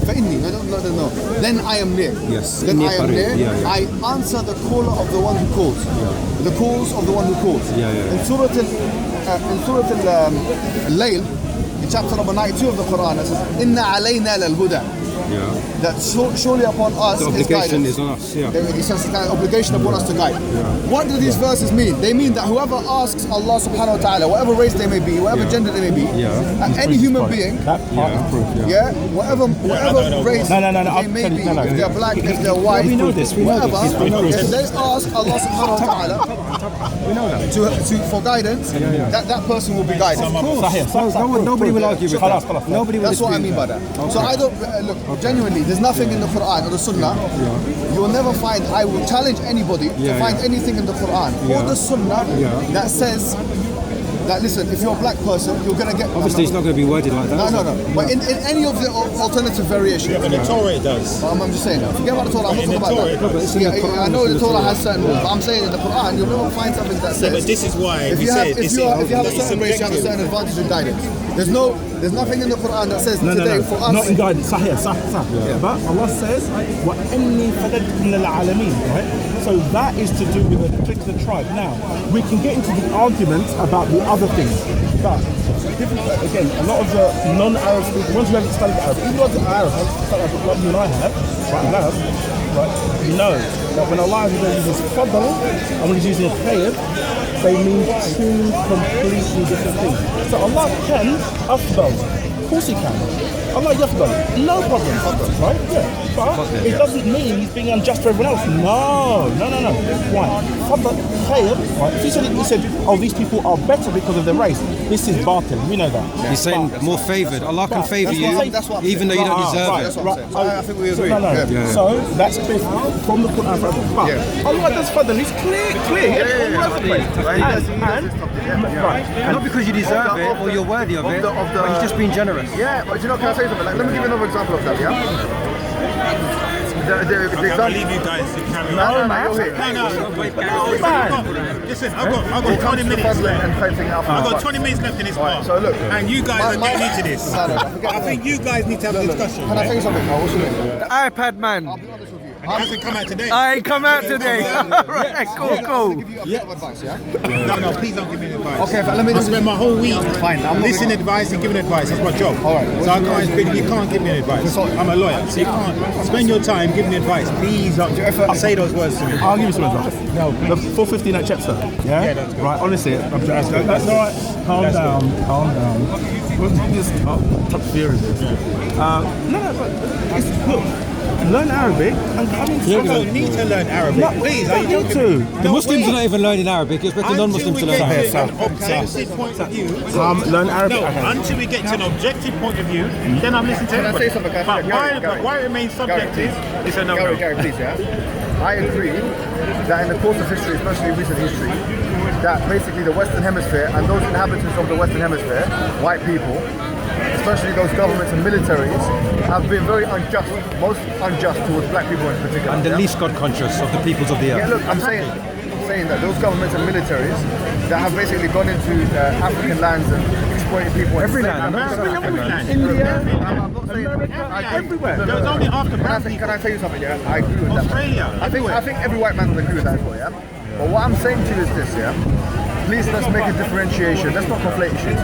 Speaker 1: فإني, let them know. Then I am near.
Speaker 2: Yes.
Speaker 1: Then I am near. I answer the caller of the one who calls. The calls of the one who calls. In Surah Al-Layl, in chapter number 92 of the Quran, it says, Inna alayna lal-huda. That surely upon us
Speaker 2: the obligation is on us.
Speaker 1: It says an obligation upon us to guide. What do these verses mean? They mean that whoever asks Allah subhanahu wa ta'ala, whatever race they may be, whatever gender they may be, any human being, whatever race they may be, if they're black, if they're white, whatever, if they ask Allah subhanahu wa ta'ala for guidance, that person will be guided.
Speaker 2: Nobody will argue with that.
Speaker 1: That's what I mean by that. So I don't, look, genuinely, there's nothing in the Quran or the Sunnah. You will never find, I will challenge anybody to find anything in the Quran or the Sunnah that says that, listen, if you're a black person, you're going to get...
Speaker 2: Obviously, it's not going to be worded like that.
Speaker 1: No. But in any of the alternative variations...
Speaker 3: Yeah, but the Torah it does.
Speaker 1: I'm just saying, forget about the Torah, I'm not talking about that. I know the Torah has certain rules, but I'm saying in the Quran, you'll never find something that says...
Speaker 3: But this is why
Speaker 1: if you have a certain race, you have a certain advantage in guidance. There's nothing in the Quran that says today for us...
Speaker 4: Not in guidance, صح. But Allah says, وَأَنِّي فَدَدْتُ مِنَ الْعَالَمِينَ, right? So that is to do with a particular tribe. Now, we can get into the arguments about the other things. But, again, a lot of the non-Arab speakers, once you haven't studied Arabic, even though the Arab studied like you and I have, you know that when Allah uses fadl and when he's using khayr, they mean two completely different things. So Allah can afdal Of course he can. Allah yafdal. No problem. Right? Yeah. But it doesn't mean he's being unjust to everyone else. No. Why? Right? If he said, oh, these people are better because of their race, this is batil. We know that.
Speaker 2: He's saying more favoured. Allah can favour you, even though you don't deserve it.
Speaker 1: I think we agree.
Speaker 4: So that's clear from the Quran. But Allah does fadl. It's clear.
Speaker 2: Not because you deserve it or you're worthy of it, but he's just being generous.
Speaker 1: Yeah, but you know, can I say something? Like, let me give you another example of that, yeah? The
Speaker 3: I'll leave you guys to carry on. No. Listen, I've got 20 minutes left. I've got 20 minutes left in this part.
Speaker 1: So look,
Speaker 3: and you guys are getting into this. I think you guys need to have a discussion.
Speaker 1: Can I tell you something? What's your name?
Speaker 5: The iPad man.
Speaker 1: I'll be honest with you.
Speaker 3: It hasn't come out today.
Speaker 5: I ain't come out today. Right, cool.
Speaker 1: Give you a bit of advice, yeah?
Speaker 3: No, please don't give me advice.
Speaker 1: Okay, but let me
Speaker 3: I spend my whole week listening advice and giving advice. That's my job.
Speaker 1: All right.
Speaker 3: So I can't. You can't give me advice. I'm a lawyer, so you can't spend your time giving me advice. Please don't say those words to me.
Speaker 4: I'll give you some advice. No, the 450 in that chapter. Yeah, that's good. Right. Honestly, that's all right. Calm down. Just top fear of this. No, but look. Learn Arabic and come into
Speaker 3: You don't need to learn Arabic.
Speaker 4: No,
Speaker 3: please,
Speaker 4: are you joking?
Speaker 2: The Muslims are not even learning Arabic. It's better non-Muslims to learn Arabic.
Speaker 3: Objective point of view.
Speaker 4: Learn Arabic.
Speaker 3: No, until we get to an objective point of view, then I'm listening to everybody. But why it remains subjective is a no-no.
Speaker 1: Gary, please, yeah? I agree that in the course of history, especially recent history, that basically the Western Hemisphere and those inhabitants of the Western Hemisphere, white people, especially those governments and militaries, have been very unjust, most unjust towards black people in particular.
Speaker 2: And the least God conscious of the peoples of the earth.
Speaker 1: Yeah, look, I'm saying that those governments and militaries that have basically gone into African lands and exploited people.
Speaker 2: Every land.
Speaker 1: India, I'm not saying
Speaker 3: everywhere. There was only after
Speaker 1: Can I tell you something? Yeah, I agree with that.
Speaker 3: Australia.
Speaker 1: I think every white man will agree with that as well. Yeah. But what I'm saying to you is this, yeah. Please let's make a differentiation. Let's not conflate issues.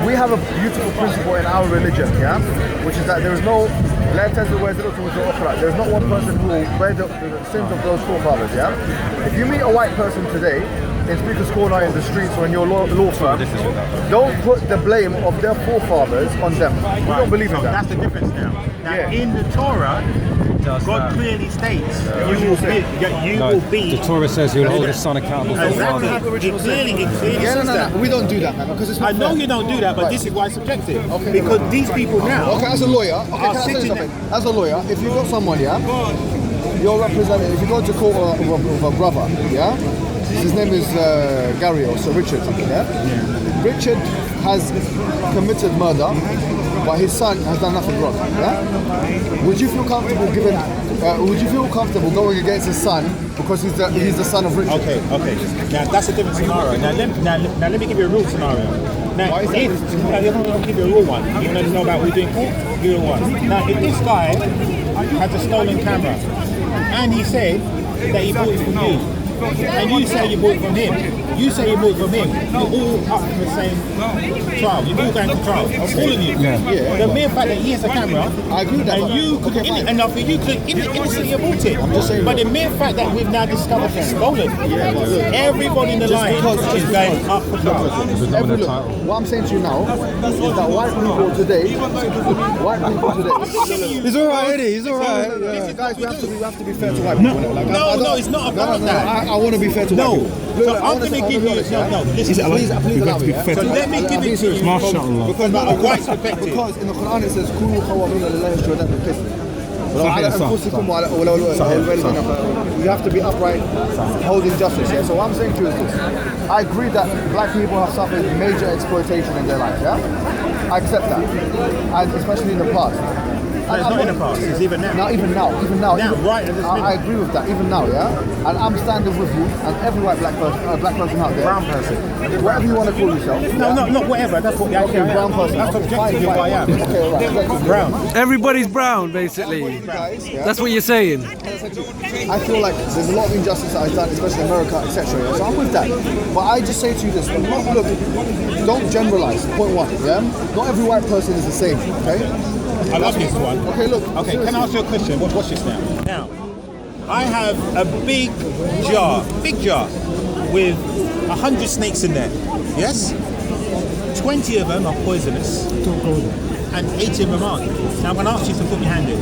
Speaker 1: We have a beautiful principle in our religion, yeah, which is that there is no there's not one person who will bear the sins of those forefathers, yeah. If you meet a white person today in Speaker's Corner, in the streets, or in your law firm, don't put the blame of their forefathers on them. We don't believe in that.
Speaker 3: That's the difference now. In the Torah, God clearly states you will be.
Speaker 2: The Torah says you'll hold the son accountable for
Speaker 3: Exactly. It clearly says that.
Speaker 1: We don't do that, man, because it's not
Speaker 3: I know
Speaker 1: fair.
Speaker 3: you don't do that, but this is why it's subjective. Because these people now.
Speaker 1: Okay, as a lawyer, can I tell you
Speaker 3: sitting
Speaker 1: something? As a lawyer, if you've got someone, yeah, you're representing. If you go to court with a brother, yeah, his name is Gary or Sir Richard, something, yeah. Richard has committed murder, but his son has done nothing wrong. Yeah? Would you feel comfortable giving? Would you feel comfortable going against his son because he's the son of Richard?
Speaker 3: Okay. Now that's a different scenario. Now let me give you a real scenario. Now if I'll give you a real one. You want to know about what we're doing court? Give you one. Now if this guy has a stolen camera and he said that he bought it from you, and you say you bought it from him, you're all up for the same trial. You're all going to trial. All of you. The mere fact that he has a camera,
Speaker 1: I agree with that.
Speaker 3: and you could innocently have bought it.
Speaker 1: I'm just saying,
Speaker 3: but the mere fact that we've now discovered it's stolen, everybody in the line is going up for trial.
Speaker 1: What I'm saying to you now is that white people today.
Speaker 2: He's alright, isn't he? He's alright.
Speaker 1: Guys, we have to be fair to white people.
Speaker 3: No, it's not about that.
Speaker 1: I want to be fair to white people.
Speaker 3: So I'm going to give you. Listen.
Speaker 1: Please allow me.
Speaker 3: So let me give it to you because a white perspective.
Speaker 1: Because in the Quran it says, "Kulu qawwamina lillahi shuhada'a bil qist." You have to be upright, holding justice. Yeah? So what I'm saying to you is this. I agree that black people have suffered major exploitation in their life, yeah? I accept that. And especially in the past.
Speaker 3: No, it's not in the past, it's even now.
Speaker 1: Even now.
Speaker 3: Right at this minute.
Speaker 1: I agree with that, even now, yeah? And I'm standing with you and every white black person out there.
Speaker 3: Brown person.
Speaker 1: Whatever you want to call yourself.
Speaker 3: No, not whatever. That's what
Speaker 1: Okay, brown person.
Speaker 3: That's objectively who I am.
Speaker 1: Okay, right.
Speaker 3: Brown.
Speaker 5: Everybody's brown, basically. That's what you're saying.
Speaker 1: I feel like there's a lot of injustice that I've done, especially in America, etc. Yeah? So I'm with that. But I just say to you this, look, don't generalize, point one, yeah? Not every white person is the same, okay?
Speaker 3: I love this one.
Speaker 1: Okay, look.
Speaker 3: Okay, can I ask you a question? Watch this now. Now, I have a big jar, with 100 snakes in there. Yes? 20 of them are poisonous. and 80 of them aren't. Now I'm going to ask you to put your hand in.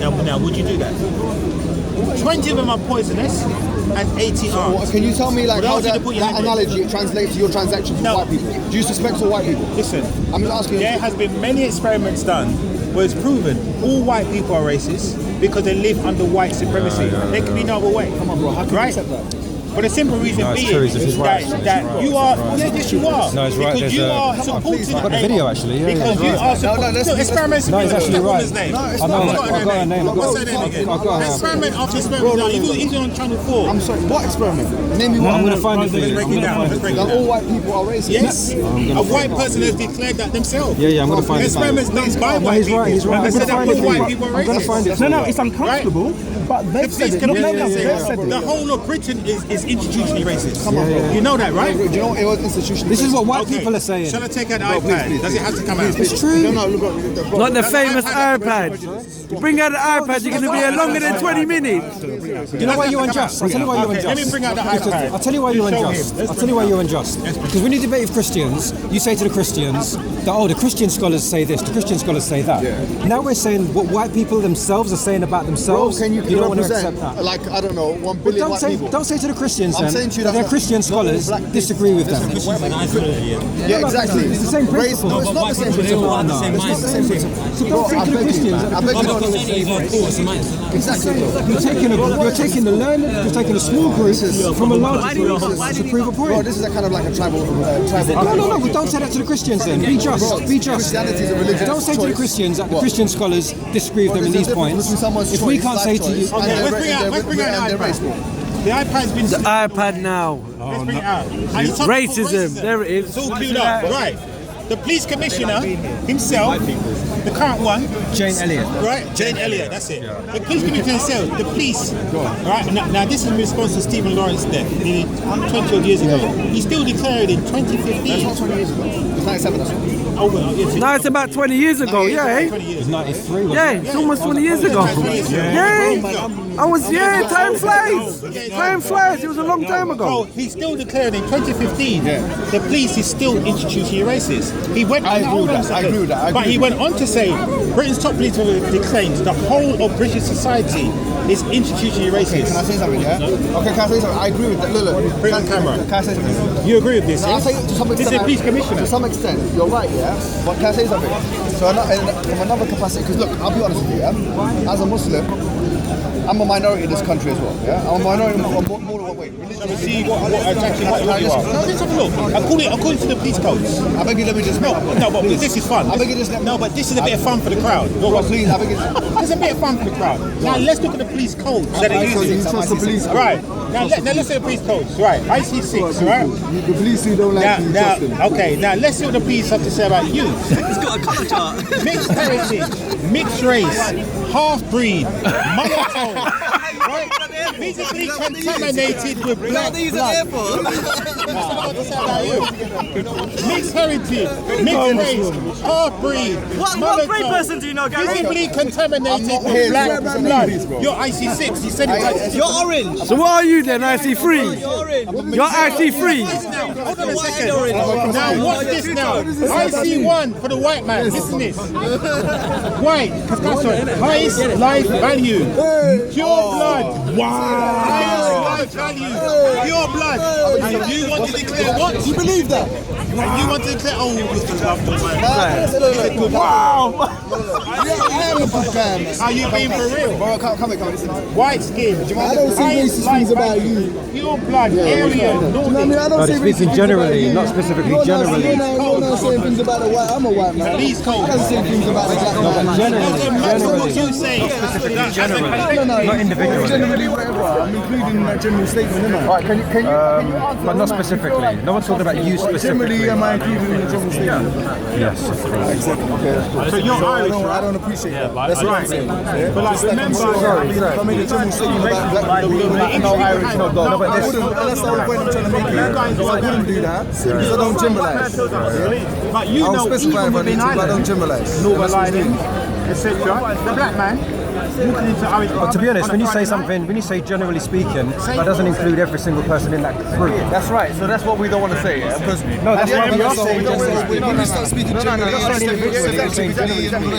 Speaker 3: Now, would you do that? 20 of them are poisonous and 80 aren't.
Speaker 1: Can you tell me like how that
Speaker 3: hand in.
Speaker 1: analogy translates to your transactions with white people? Do you suspect all white people?
Speaker 3: Listen,
Speaker 1: I'm just asking.
Speaker 3: There has been many experiments done where it's proven all white people are racist because they live under white supremacy. There can be no other way.
Speaker 1: Come on, bro. How can you accept that?
Speaker 3: But the simple reason being is that you are, yes you are.
Speaker 2: No, it's right.
Speaker 3: Because you are supporting
Speaker 2: I've got a video actually. Yeah,
Speaker 3: because you are supporting experiments.
Speaker 2: No, it's actually right.
Speaker 3: Name.
Speaker 2: I've got her name.
Speaker 3: What's her name again? Experiment after experiment. He's on Channel 4.
Speaker 1: I'm sorry, what experiment? Name me one.
Speaker 2: I'm going to find it for you.
Speaker 1: That all white people are racist.
Speaker 3: Yes. A white person has declared that themselves.
Speaker 2: Yeah, I'm going to find it.
Speaker 3: Experiments done by white people.
Speaker 2: He's right.
Speaker 3: They said that all white people are racist.
Speaker 4: No, it's uncomfortable. But they've said it.
Speaker 3: The whole of Britain is institutionally racist. Come on, bro. You know that, right?
Speaker 1: Do you know it was institutionally
Speaker 2: This is what white people are saying.
Speaker 3: Shall I take out the iPad? Does it have to come out?
Speaker 2: It's true.
Speaker 1: No, look.
Speaker 5: Not the famous iPad. You bring out the iPad, you're going to be here longer than 20 minutes.
Speaker 2: You know why you're unjust? I'll tell you why you're unjust.
Speaker 3: Let me bring out the iPad.
Speaker 2: I'll tell you why you're unjust. I'll tell you why you're unjust. Because when you debate with Christians, you say to the Christians that, the Christian scholars say this, the Christian scholars say that. Now we're saying what white people themselves are saying about themselves.
Speaker 1: Bro, can you
Speaker 2: don't want to
Speaker 1: represent,
Speaker 2: accept that.
Speaker 1: like, I don't know, 1 billion white people?
Speaker 2: Don't say to the Christians
Speaker 1: I'm saying to you
Speaker 2: that their Christian scholars disagree with them.
Speaker 1: Yeah, exactly.
Speaker 2: It's the same principle.
Speaker 1: No, it's not the same principle. It's not the same principle.
Speaker 2: So don't say to the Christians.
Speaker 1: I beg you don't. Exactly.
Speaker 2: You're taking the learned, you're taking a small group from a large group to prove a
Speaker 1: Bro,
Speaker 2: point.
Speaker 1: this is a kind of like a tribal.
Speaker 2: No, but don't say that to the Christians then. Be just. Be just.
Speaker 1: Christianity is a religion.
Speaker 2: Don't say to the Christians that the Christian scholars disagree with them in these points. If we can't say to you,
Speaker 3: Okay, let's bring out the iPad. The iPad's been...
Speaker 5: The iPad now.
Speaker 3: Let's bring it out.
Speaker 5: Racism. There it is.
Speaker 3: It's all queued up. Right. The police commissioner himself, the current one,
Speaker 2: Jane Elliott.
Speaker 3: right? Jane Elliott, that's it. The police commissioner himself, the police. Right. Now this is in response to Stephen Lawrence's death, nearly 20 odd years ago. He still declared in 2015.
Speaker 1: That's not 20 years ago. It's 97, that's all.
Speaker 5: No, it's about 20 years ago, yeah.
Speaker 2: It's 93.
Speaker 5: Yeah, it's almost 20 years ago. Yeah. I was, time flies. Time flies. It was a long time ago.
Speaker 3: So he still declared in 2015 the police is still institutionally racist. He went.
Speaker 1: I agree with that.
Speaker 3: But he went on to say Britain's top police declaims the whole of British society is institutionally racist.
Speaker 1: Can I say something, yeah? Okay, can I say something? I agree with that. Look.
Speaker 3: Put it on camera.
Speaker 1: Can I say something?
Speaker 3: You agree with this?
Speaker 1: I'll say to some extent.
Speaker 3: This is a police commissioner.
Speaker 1: To some extent, you're right, yeah? But can I say something? So from another capacity, because look, I'll be honest with you, yeah? As a Muslim, I'm a minority in this country as well, yeah? I'm a minority in more than one way.
Speaker 3: See what exactly what you are. No, let's have a look. According to the police codes.
Speaker 1: I beg you, let me just...
Speaker 3: No, but this is fun.
Speaker 1: I beg you just...
Speaker 3: No, but this is a bit of fun for the crowd.
Speaker 1: Please, I beg you...
Speaker 3: There's a bit of fun for the crowd. Now let's look at the police codes that are using.
Speaker 1: The police code.
Speaker 3: Right. Now let's look at the police codes. Right. IC6, right?
Speaker 1: The police who don't like you, trust them.
Speaker 3: Okay, now let's see what the police have to say about you.
Speaker 6: It's got a colour chart.
Speaker 3: Mixed heritage, mixed race, half-breed, monotone, right? Physically contaminated with black blood. Mixed heritage, mixed race, half-breed,
Speaker 6: What grade person do you know, Gary?
Speaker 3: physically contaminated with black blood. You're IC6, you said it.
Speaker 6: You're orange.
Speaker 5: So what are you then, IC3? You're IC3.
Speaker 3: Hold on a second. Now watch this now. IC1 for the white man. Listen this. White, highest life value. Pure blood. Wow. Highest life value. Pure blood. And you want to declare what?
Speaker 1: You believe that?
Speaker 3: And you want to declare, we still love the man.
Speaker 1: Wow! I am a good guy, man.
Speaker 3: Are you being for real?
Speaker 1: Bro, come here, listen.
Speaker 3: White skin.
Speaker 1: I don't see racist things about you.
Speaker 3: Pure blood. Alien.
Speaker 1: I don't say
Speaker 2: speaking generally, not specifically generally.
Speaker 1: You're not saying things about the white. I'm a white man.
Speaker 3: Police code.
Speaker 1: I don't say things about the black man.
Speaker 2: Generally.
Speaker 3: What you say?
Speaker 2: Not individually.
Speaker 1: Generally, whatever. I'm including that general statement, isn't I? Alright, can you answer?
Speaker 2: But not specifically. No one's talking about you specifically.
Speaker 1: Generally, am I included in the general statement?
Speaker 2: Yes.
Speaker 1: Exactly. Okay, that's cool.
Speaker 3: So you're Irish,
Speaker 1: I
Speaker 3: right?
Speaker 1: don't appreciate that. That's what I'm saying.
Speaker 3: But like, remember,
Speaker 1: If I made a general statement about black people, no Irish, no dog. No, but that's the whole point I'm trying to make here. I wouldn't do that because I don't generalize.
Speaker 3: but you
Speaker 1: I'll
Speaker 3: know,
Speaker 1: specify if I need to, but I don't generalize.
Speaker 3: Northern Ireland, etc. The black man walking into our.
Speaker 2: But to be honest, when you say something, when you say generally speaking, that doesn't include every single person in that group.
Speaker 1: That's right. So that's what we don't want to say. Yeah? Because
Speaker 2: no, that's what we are saying.
Speaker 1: When we start speaking generally,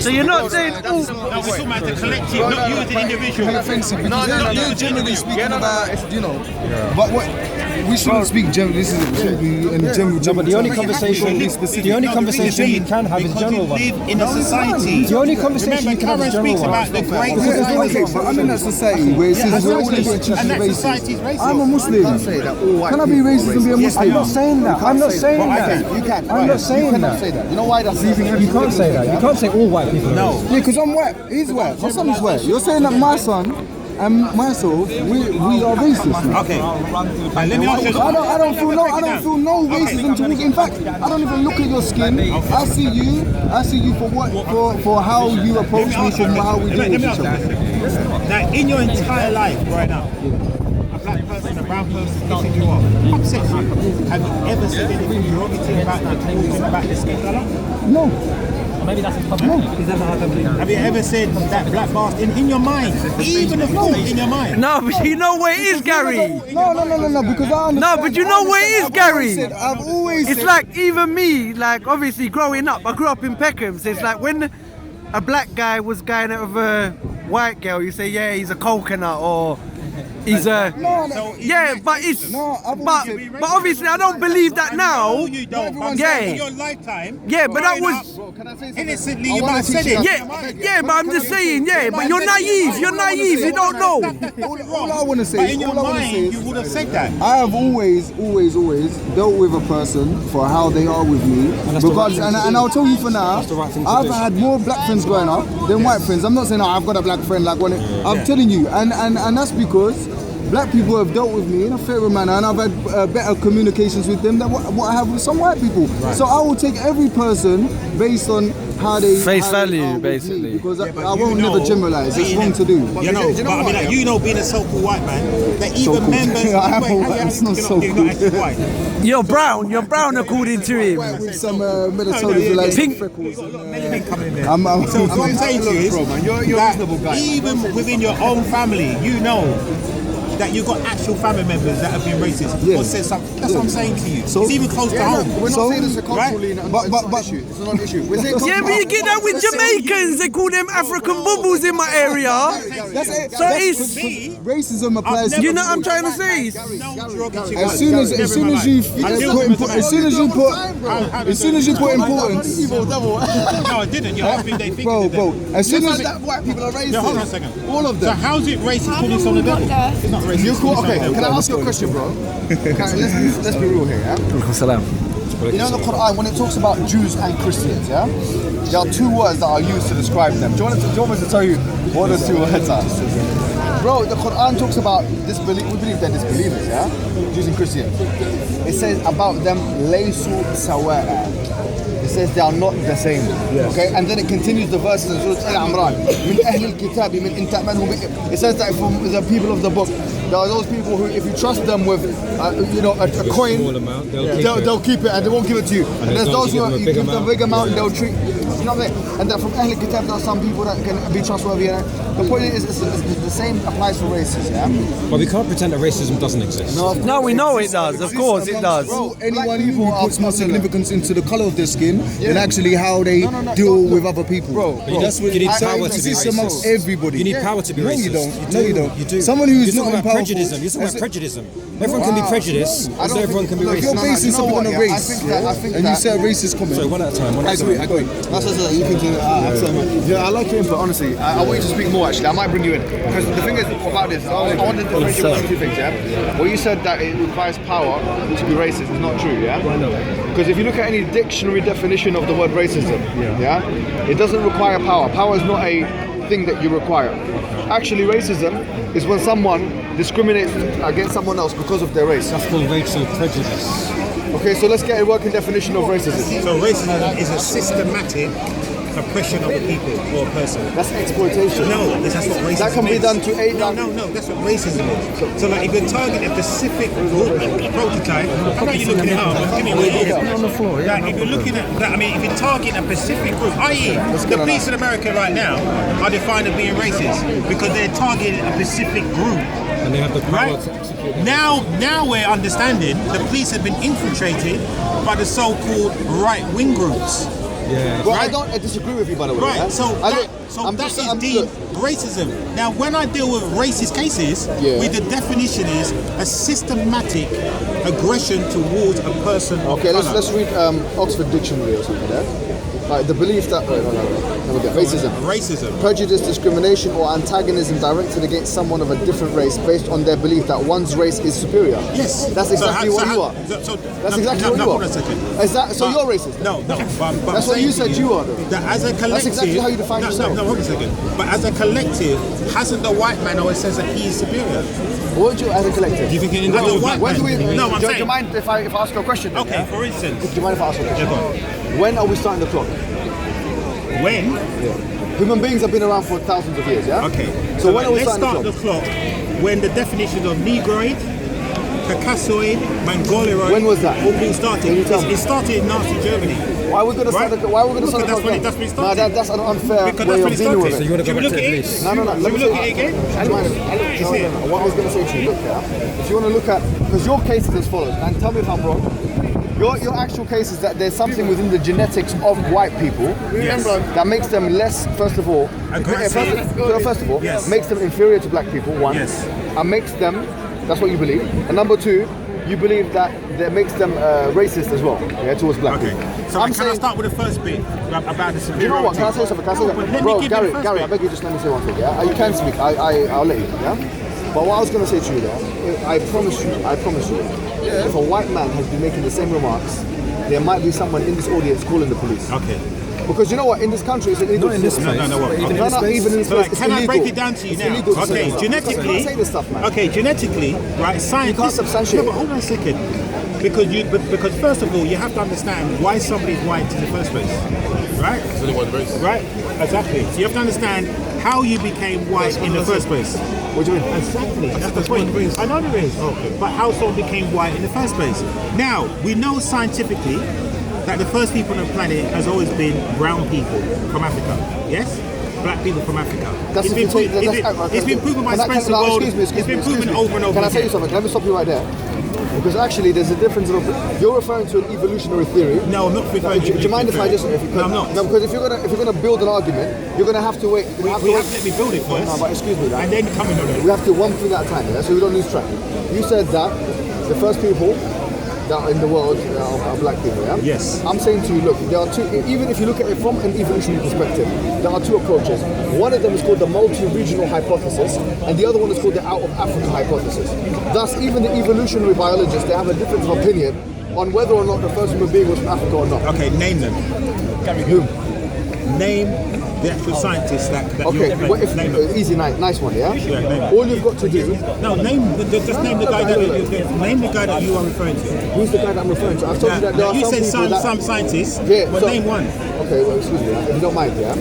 Speaker 5: So you're not saying all.
Speaker 3: No, we're talking about the collective, not you as an individual.
Speaker 1: no, you're generally speaking about, you know. But what we shouldn't speak generally. This is shouldn't be in general.
Speaker 2: No, but the only conversation you can have is a general one.
Speaker 3: Because you live in a society.
Speaker 2: The only conversation you can have is a general one.
Speaker 1: I'm in that society where it says we're all racist. I'm a Muslim. Can I be racist and be a Muslim?
Speaker 2: I'm not saying that. I'm not saying that.
Speaker 1: You can.
Speaker 2: I'm not saying
Speaker 1: You cannot
Speaker 2: that.
Speaker 1: say that. You know why that's
Speaker 2: You can't say that. You can't say all white people.
Speaker 3: No.
Speaker 1: Yeah, because I'm white. He's white. My son is white. You're saying that my son and myself, we are racist.
Speaker 3: Okay. And let me ask you.
Speaker 1: I don't feel no racism towards. In fact, I don't even look at your skin. I see you for how you approach me, from how we deal with each other.
Speaker 3: Now, in your entire life growing up, a black person, a brown person, pissing you off, upsets you. Have you ever said anything derogatory about that, talking about the skin colour?
Speaker 1: No.
Speaker 6: Maybe that's a problem.
Speaker 3: Have you ever said that black bastard in your mind? Even a thought in your mind?
Speaker 5: No, but you know where it is, Gary.
Speaker 1: No, because I understand.
Speaker 5: No, but you know where it is, Gary.
Speaker 1: I've always
Speaker 5: It's
Speaker 1: said,
Speaker 5: like even me, like obviously growing up, I grew up in Peckham, so it's like when a black guy was going out with a white girl, you say, yeah, he's a coconut or he's a... Yeah, but it's... But obviously I don't believe that now.
Speaker 3: No, you don't. But
Speaker 5: Yeah.
Speaker 3: in your lifetime,
Speaker 5: Yeah, but that was...
Speaker 3: innocently you might have said it.
Speaker 5: Yeah, but I'm just saying, yeah, but you're naive, you don't know.
Speaker 1: all I want to say
Speaker 3: But
Speaker 1: is,
Speaker 3: in your mind, you would have said that.
Speaker 1: I have always dealt with a person for how they are with me. And I'll tell you for now, I've had more black friends growing up than white friends. I'm not saying I've got a black friend like one. I'm telling you, and that's because black people have dealt with me in a fairer manner, and I've had better communications with them than what I have with some white people. Right. So I will take every person based on how they
Speaker 5: Face
Speaker 1: how
Speaker 5: value,
Speaker 1: they are with
Speaker 5: basically.
Speaker 1: me, because I won't never generalize. It's wrong to do.
Speaker 3: You know, but I mean, like, you know, being a so-called white man, that even
Speaker 1: So-called.
Speaker 3: members.
Speaker 1: I am a white, it's not so
Speaker 3: You're
Speaker 1: cool.
Speaker 3: not actually white.
Speaker 5: You're brown according to him.
Speaker 1: With some melatonin like
Speaker 5: Pink.
Speaker 1: freckles.
Speaker 3: Melanin coming in there.
Speaker 1: So
Speaker 3: So what I'm saying to you is,
Speaker 1: you're a
Speaker 3: that
Speaker 1: reasonable guy.
Speaker 3: even within your own family, you know that you've got actual family members that have been racist
Speaker 1: Yeah.
Speaker 3: or said something. That's what I'm saying to you.
Speaker 1: So-
Speaker 3: it's even close to home.
Speaker 1: We're not saying
Speaker 3: it's a culturally
Speaker 1: but issue. It's not an issue. We're saying
Speaker 5: Yeah, but you get that with Jamaicans. They call them African bubbles in my area.
Speaker 1: That's it.
Speaker 5: So it's...
Speaker 1: Racism applies.
Speaker 5: You know what I'm trying to say?
Speaker 1: As soon as you put importance.
Speaker 3: No, I didn't. You're asking they think
Speaker 1: Bro, as soon as
Speaker 6: white people are racist.
Speaker 3: Yeah, hold on a second.
Speaker 1: all of
Speaker 3: So
Speaker 1: them.
Speaker 3: how's it racist calling this on the devil? It's not racist.
Speaker 1: You're cool. Okay,
Speaker 3: It's not
Speaker 1: can I ask you a question, bro? Let's be real here, yeah? You know the Quran, when it talks about Jews and Christians, yeah? There are two words that are used to describe them. Do you want me to tell you what those two words are? Bro, the Quran talks about disbelief. We believe they're disbelievers, yeah? Jews and Christians. It says about them, laysu sawa'a. It says they are not the same. Yes. Okay, and then it continues the verses in Surah Al-Imran. It says that from the people of the book, there are those people who, if you trust them with, a coin, they'll keep it and they won't give it to you. And there's those who you give them a big amount, they'll treat. You know what I mean? And that from Ahl Kitab, there are some people that can be trustworthy. The point is, the same applies for races, yeah?
Speaker 2: But we can't pretend that racism doesn't exist.
Speaker 5: No, we know it does. Of course it does.
Speaker 1: Bro, anyone who puts more significance into the color of their skin than actually how they deal with other people. Bro,
Speaker 2: That's what you need power to be
Speaker 1: amongst
Speaker 2: racist.
Speaker 1: everybody.
Speaker 2: You need power to be
Speaker 1: No,
Speaker 2: racist.
Speaker 1: you don't. No, you don't.
Speaker 2: You do.
Speaker 1: Someone who's
Speaker 2: You're
Speaker 1: not
Speaker 2: talking about
Speaker 1: powerful.
Speaker 2: prejudice. You're talking about prejudice. Everyone can be prejudiced, so everyone can be
Speaker 1: If you're
Speaker 2: racist.
Speaker 1: basing something on a race,
Speaker 2: I
Speaker 1: and you say a racist comment.
Speaker 2: Sorry, one at a time.
Speaker 1: I agree. That's what you can do. Yeah, I like your input, honestly. I want you to speak more, actually. I might bring you in. Because the thing is about this, I want to differentiate between two things, yeah? Well, you said that it requires power to be racist. It's not true, yeah? Because if you look at any dictionary definition of the word racism, yeah, it doesn't require power. Power is not a thing that you require. Actually, racism is when someone discriminates against someone else because of their race.
Speaker 2: That's called racial prejudice.
Speaker 1: Okay, so let's get a working definition of racism.
Speaker 3: So racism is a systematic oppression of a people or a person.
Speaker 1: That's exploitation.
Speaker 3: No, that's what racism
Speaker 1: That can be
Speaker 3: is.
Speaker 1: done to aid.
Speaker 3: No, that's what racism is. So like if you target a specific group, prototype, how about you looking it up? Give me what it is.
Speaker 1: On the floor, yeah.
Speaker 3: Like, if you're looking at that, I mean, if you're targeting a specific group, i.e., the police in America right now are defined as being racist because they're targeting a specific group.
Speaker 2: And they have the power
Speaker 3: Right?
Speaker 2: to execute.
Speaker 3: Now we're understanding the police have been infiltrated by the so-called right-wing groups.
Speaker 2: Yeah.
Speaker 1: Well, I disagree with you, by the way.
Speaker 3: Right,
Speaker 1: yeah?
Speaker 3: so that is deemed racism. Now, when I deal with racist cases, the definition is a systematic aggression towards a person of
Speaker 1: Okay,
Speaker 3: colour.
Speaker 1: let's read Oxford Dictionary or something there. Like the belief that racism.
Speaker 3: Racism.
Speaker 1: Prejudice, discrimination, or antagonism directed against someone of a different race based on their belief that one's race is superior.
Speaker 3: Yes.
Speaker 1: That's exactly what you are. That's exactly what you
Speaker 3: hold on
Speaker 1: are.
Speaker 3: a second.
Speaker 1: Is that so? You're racist?
Speaker 3: No, but
Speaker 1: That's what you said you are, though.
Speaker 3: That as a collective,
Speaker 1: That's exactly how you define yourself.
Speaker 3: No, hold on a second. But as a collective, hasn't the white man always says that he is superior?
Speaker 1: What would you, as a collective?
Speaker 3: Do you think it
Speaker 1: When
Speaker 3: is
Speaker 1: do
Speaker 3: white
Speaker 1: when do
Speaker 3: man?
Speaker 1: we?
Speaker 3: No, I'm
Speaker 1: do
Speaker 3: saying.
Speaker 1: you mind if I ask you a question? then,
Speaker 3: Okay,
Speaker 1: yeah?
Speaker 3: for instance.
Speaker 1: Do you mind if I ask you a question?
Speaker 3: Yeah, go on.
Speaker 1: When are we starting the clock?
Speaker 3: When?
Speaker 1: Human beings have been around for thousands of years, yeah?
Speaker 3: Okay.
Speaker 1: So when are we
Speaker 3: let's
Speaker 1: starting
Speaker 3: start the clock when the definition of Negroid, Caucasoid, Mongoloid.
Speaker 1: When was that?
Speaker 3: All being started.
Speaker 1: Can you tell me?
Speaker 3: It started in Nazi Germany.
Speaker 1: Why are we going to start
Speaker 3: Right?
Speaker 1: the? Why are we going to
Speaker 3: Look,
Speaker 1: start the clock?
Speaker 3: that's when it
Speaker 1: No,
Speaker 3: started.
Speaker 1: that's an unfair
Speaker 3: Because
Speaker 1: way
Speaker 3: that's when
Speaker 1: of
Speaker 3: it
Speaker 1: dealing with
Speaker 3: started.
Speaker 1: it.
Speaker 2: You want to
Speaker 3: Should
Speaker 2: go
Speaker 3: we
Speaker 2: back
Speaker 3: look
Speaker 2: to
Speaker 3: at
Speaker 2: it,
Speaker 3: it?
Speaker 2: please?
Speaker 1: No.
Speaker 3: Should we look at it again?
Speaker 1: What I was going to say to you, look, yeah, if you want to look at, because your case is as follows, and tell me if I'm wrong. Your actual case is that there's something within the genetics of white people that makes them less, first of all,
Speaker 3: Yes.
Speaker 1: makes them inferior to black people, one,
Speaker 3: Yes.
Speaker 1: and makes them, that's what you believe, and number two, you believe that makes them racist as well, yeah, towards black
Speaker 3: Okay.
Speaker 1: people.
Speaker 3: So
Speaker 1: I'm
Speaker 3: can I
Speaker 1: saying,
Speaker 3: start with the first bit about the superiority?
Speaker 1: you know what? Can I say something? Can I say
Speaker 3: No, but
Speaker 1: something?
Speaker 3: let me
Speaker 1: Bro,
Speaker 3: give you the first
Speaker 1: Gary, I
Speaker 3: bit.
Speaker 1: beg you, just let me say one thing. Yeah, you can speak. I'll let you. Yeah. But what I was going to say to you, there, I promise you, if a white man has been making the same remarks, there might be someone in this audience calling the police.
Speaker 3: Okay.
Speaker 1: Because you know what? In this country, it's illegal.
Speaker 2: Not in this
Speaker 1: to say
Speaker 2: place.
Speaker 1: that.
Speaker 3: No, what?
Speaker 2: But even
Speaker 3: Okay.
Speaker 2: in this
Speaker 1: Not
Speaker 2: place.
Speaker 1: even in this
Speaker 3: So
Speaker 1: place. It's
Speaker 3: can I
Speaker 1: illegal.
Speaker 3: break it down to you
Speaker 1: It's
Speaker 3: now?
Speaker 1: illegal to say
Speaker 3: Okay,
Speaker 1: that.
Speaker 3: genetically.
Speaker 1: You can't say this stuff, man.
Speaker 3: Okay, genetically, right? Science.
Speaker 1: You can't substantiate
Speaker 3: No,
Speaker 1: it.
Speaker 3: but hold on a second. Because first of all, you have to understand why somebody's white in the first place, right?
Speaker 7: There's only one race.
Speaker 3: Right. Exactly. So you have to understand how you became white in the first place.
Speaker 1: What do you mean?
Speaker 3: Exactly. That's the point. I know there is. Okay. But how someone became white in the first place. Now, we know scientifically that the first people on the planet has always been brown people from Africa. Yes? Black people from Africa.
Speaker 1: That's
Speaker 3: It's
Speaker 1: if you
Speaker 3: been,
Speaker 1: take-
Speaker 3: it's been proven by
Speaker 1: Can I-
Speaker 3: Spencer
Speaker 1: no,
Speaker 3: Gold.
Speaker 1: excuse me,
Speaker 3: It's been proven over and over
Speaker 1: Can I tell you
Speaker 3: again.
Speaker 1: something? Let me stop you right there. Because actually, there's a difference. You're referring to an evolutionary theory.
Speaker 3: No, I'm not referring to
Speaker 1: Do you mind if I just? If you could,
Speaker 3: No, I'm not.
Speaker 1: No, because if you're gonna build an argument, you're gonna have to wait.
Speaker 3: We have to let me build it first.
Speaker 1: No, but excuse me,
Speaker 3: And then come in on it.
Speaker 1: we have to one thing at a time, yeah? So we don't lose track. You said that the first people that are in the world are black people, yeah?
Speaker 3: Yes.
Speaker 1: I'm saying to you, look, there are two, even if you look at it from an evolutionary perspective, there are two approaches. One of them is called the multi-regional hypothesis, and the other one is called the out of Africa hypothesis. Thus, even the evolutionary biologists, they have a difference of opinion on whether or not the first human being was from Africa or not.
Speaker 3: Okay, name them.
Speaker 1: Whom?
Speaker 3: Name the actual scientists that
Speaker 1: Okay,
Speaker 3: you're
Speaker 1: well, if,
Speaker 3: name them.
Speaker 1: easy, nice one, yeah?
Speaker 3: Yeah, name it.
Speaker 1: All you've got to do,
Speaker 3: No, just name the guy that you are referring to.
Speaker 1: who's the guy that I'm referring to? I've told you that there
Speaker 3: Now,
Speaker 1: are
Speaker 3: you
Speaker 1: some
Speaker 3: said
Speaker 1: people that...
Speaker 3: some scientists,
Speaker 1: Yeah,
Speaker 3: but
Speaker 1: so-
Speaker 3: name one.
Speaker 1: Okay, well, excuse me, if you don't mind, yeah?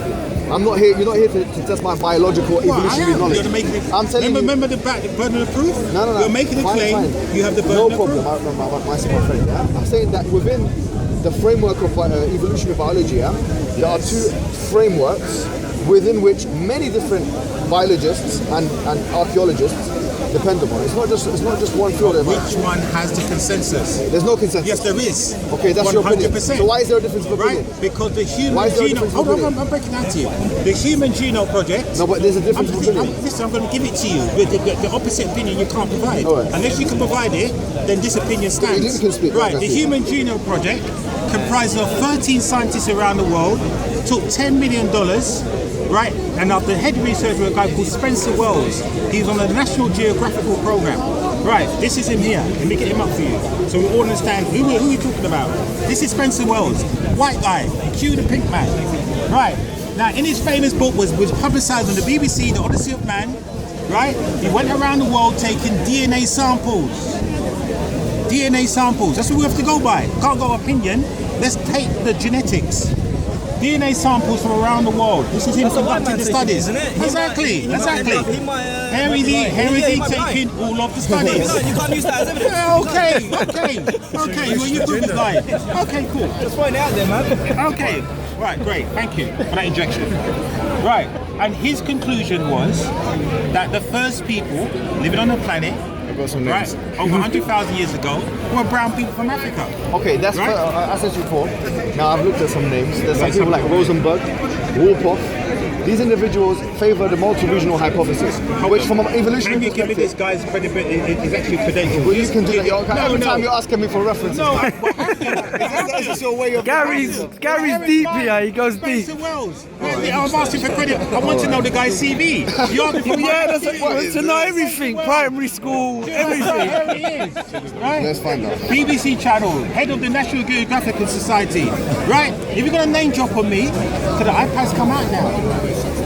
Speaker 1: I'm not here, you're not here to test my biological
Speaker 3: Well, I
Speaker 1: evolutionary
Speaker 3: am.
Speaker 1: knowledge.
Speaker 3: You're making it.
Speaker 1: I'm telling you...
Speaker 3: Remember the burden of proof?
Speaker 1: No.
Speaker 3: You're making a
Speaker 1: Fine,
Speaker 3: claim.
Speaker 1: fine.
Speaker 3: You have the burden
Speaker 1: No
Speaker 3: of
Speaker 1: problem,
Speaker 3: proof.
Speaker 1: my friend, yeah? I'm saying that within the framework of evolutionary biology, yeah, there are two frameworks within which many different biologists and archaeologists depend upon. It's not just one field.
Speaker 3: Which one has the consensus?
Speaker 1: There's no consensus.
Speaker 3: Yes, there is.
Speaker 1: Okay, that's your opinion.
Speaker 3: 100%.
Speaker 1: So why is there a difference of opinion?
Speaker 3: Right, because the human
Speaker 1: Why is there a
Speaker 3: genome.
Speaker 1: difference of
Speaker 3: Hold on,
Speaker 1: opinion?
Speaker 3: I'm breaking that to you. The Human Genome Project.
Speaker 1: No, but there's a difference of opinion.
Speaker 3: Listen, I'm going to give it to you. The opposite opinion you can't provide.
Speaker 1: All right.
Speaker 3: Unless you can provide it, then this opinion stands.
Speaker 1: You can speak,
Speaker 3: Right,
Speaker 1: that's
Speaker 3: the
Speaker 1: it.
Speaker 3: Human Genome Project comprises of 13 scientists around the world, took $10 million, right? And the head researcher was a guy called Spencer Wells. He was on the National Geographical Program. Right, this is him here. Let me get him up for you. So we all understand who we're talking about. This is Spencer Wells, white guy, cue the pink man. Right, now in his famous book was publicized on the BBC, The Odyssey of Man, right? He went around the world taking DNA samples. DNA samples, that's what we have to go by. Can't go opinion, let's take the genetics. DNA samples from around the world. This is him conducting the studies. Exactly. Here is he taking all of the studies.
Speaker 6: No, you can't use that as evidence.
Speaker 3: Okay. Well, you prove it lying. Okay, cool.
Speaker 6: Just point it out there, man.
Speaker 3: Okay. Right, great. Thank you for that injection. Right. And his conclusion was that the first people living on the planet, right, over 100,000 years ago, were brown people from Africa.
Speaker 1: Okay, that's
Speaker 3: Right?
Speaker 1: I said before. Now I've looked at some names. There's some people like Rosenberg, Wolpoff. These individuals favour the multi-regional hypothesis, which from an evolutionary
Speaker 3: Can you give me this
Speaker 1: perspective,
Speaker 3: guy's credibility? Is actually credentials.
Speaker 1: well, you can do that. Every
Speaker 3: No.
Speaker 1: time you're asking me for references.
Speaker 3: No,
Speaker 1: Is this your way of...
Speaker 5: Gary's deep here. He goes deep.
Speaker 3: Spencer Wells. I'm asking for credit. I want to know the guy's CV. You're asking for
Speaker 5: Yeah, that's
Speaker 3: CV.
Speaker 5: to know everything. Primary school, everything.
Speaker 3: There he is. Right?
Speaker 1: Let's find out.
Speaker 3: BBC Channel, head of the National Geographical Society. Right? If you're going to name drop on me, so the iPads come out now.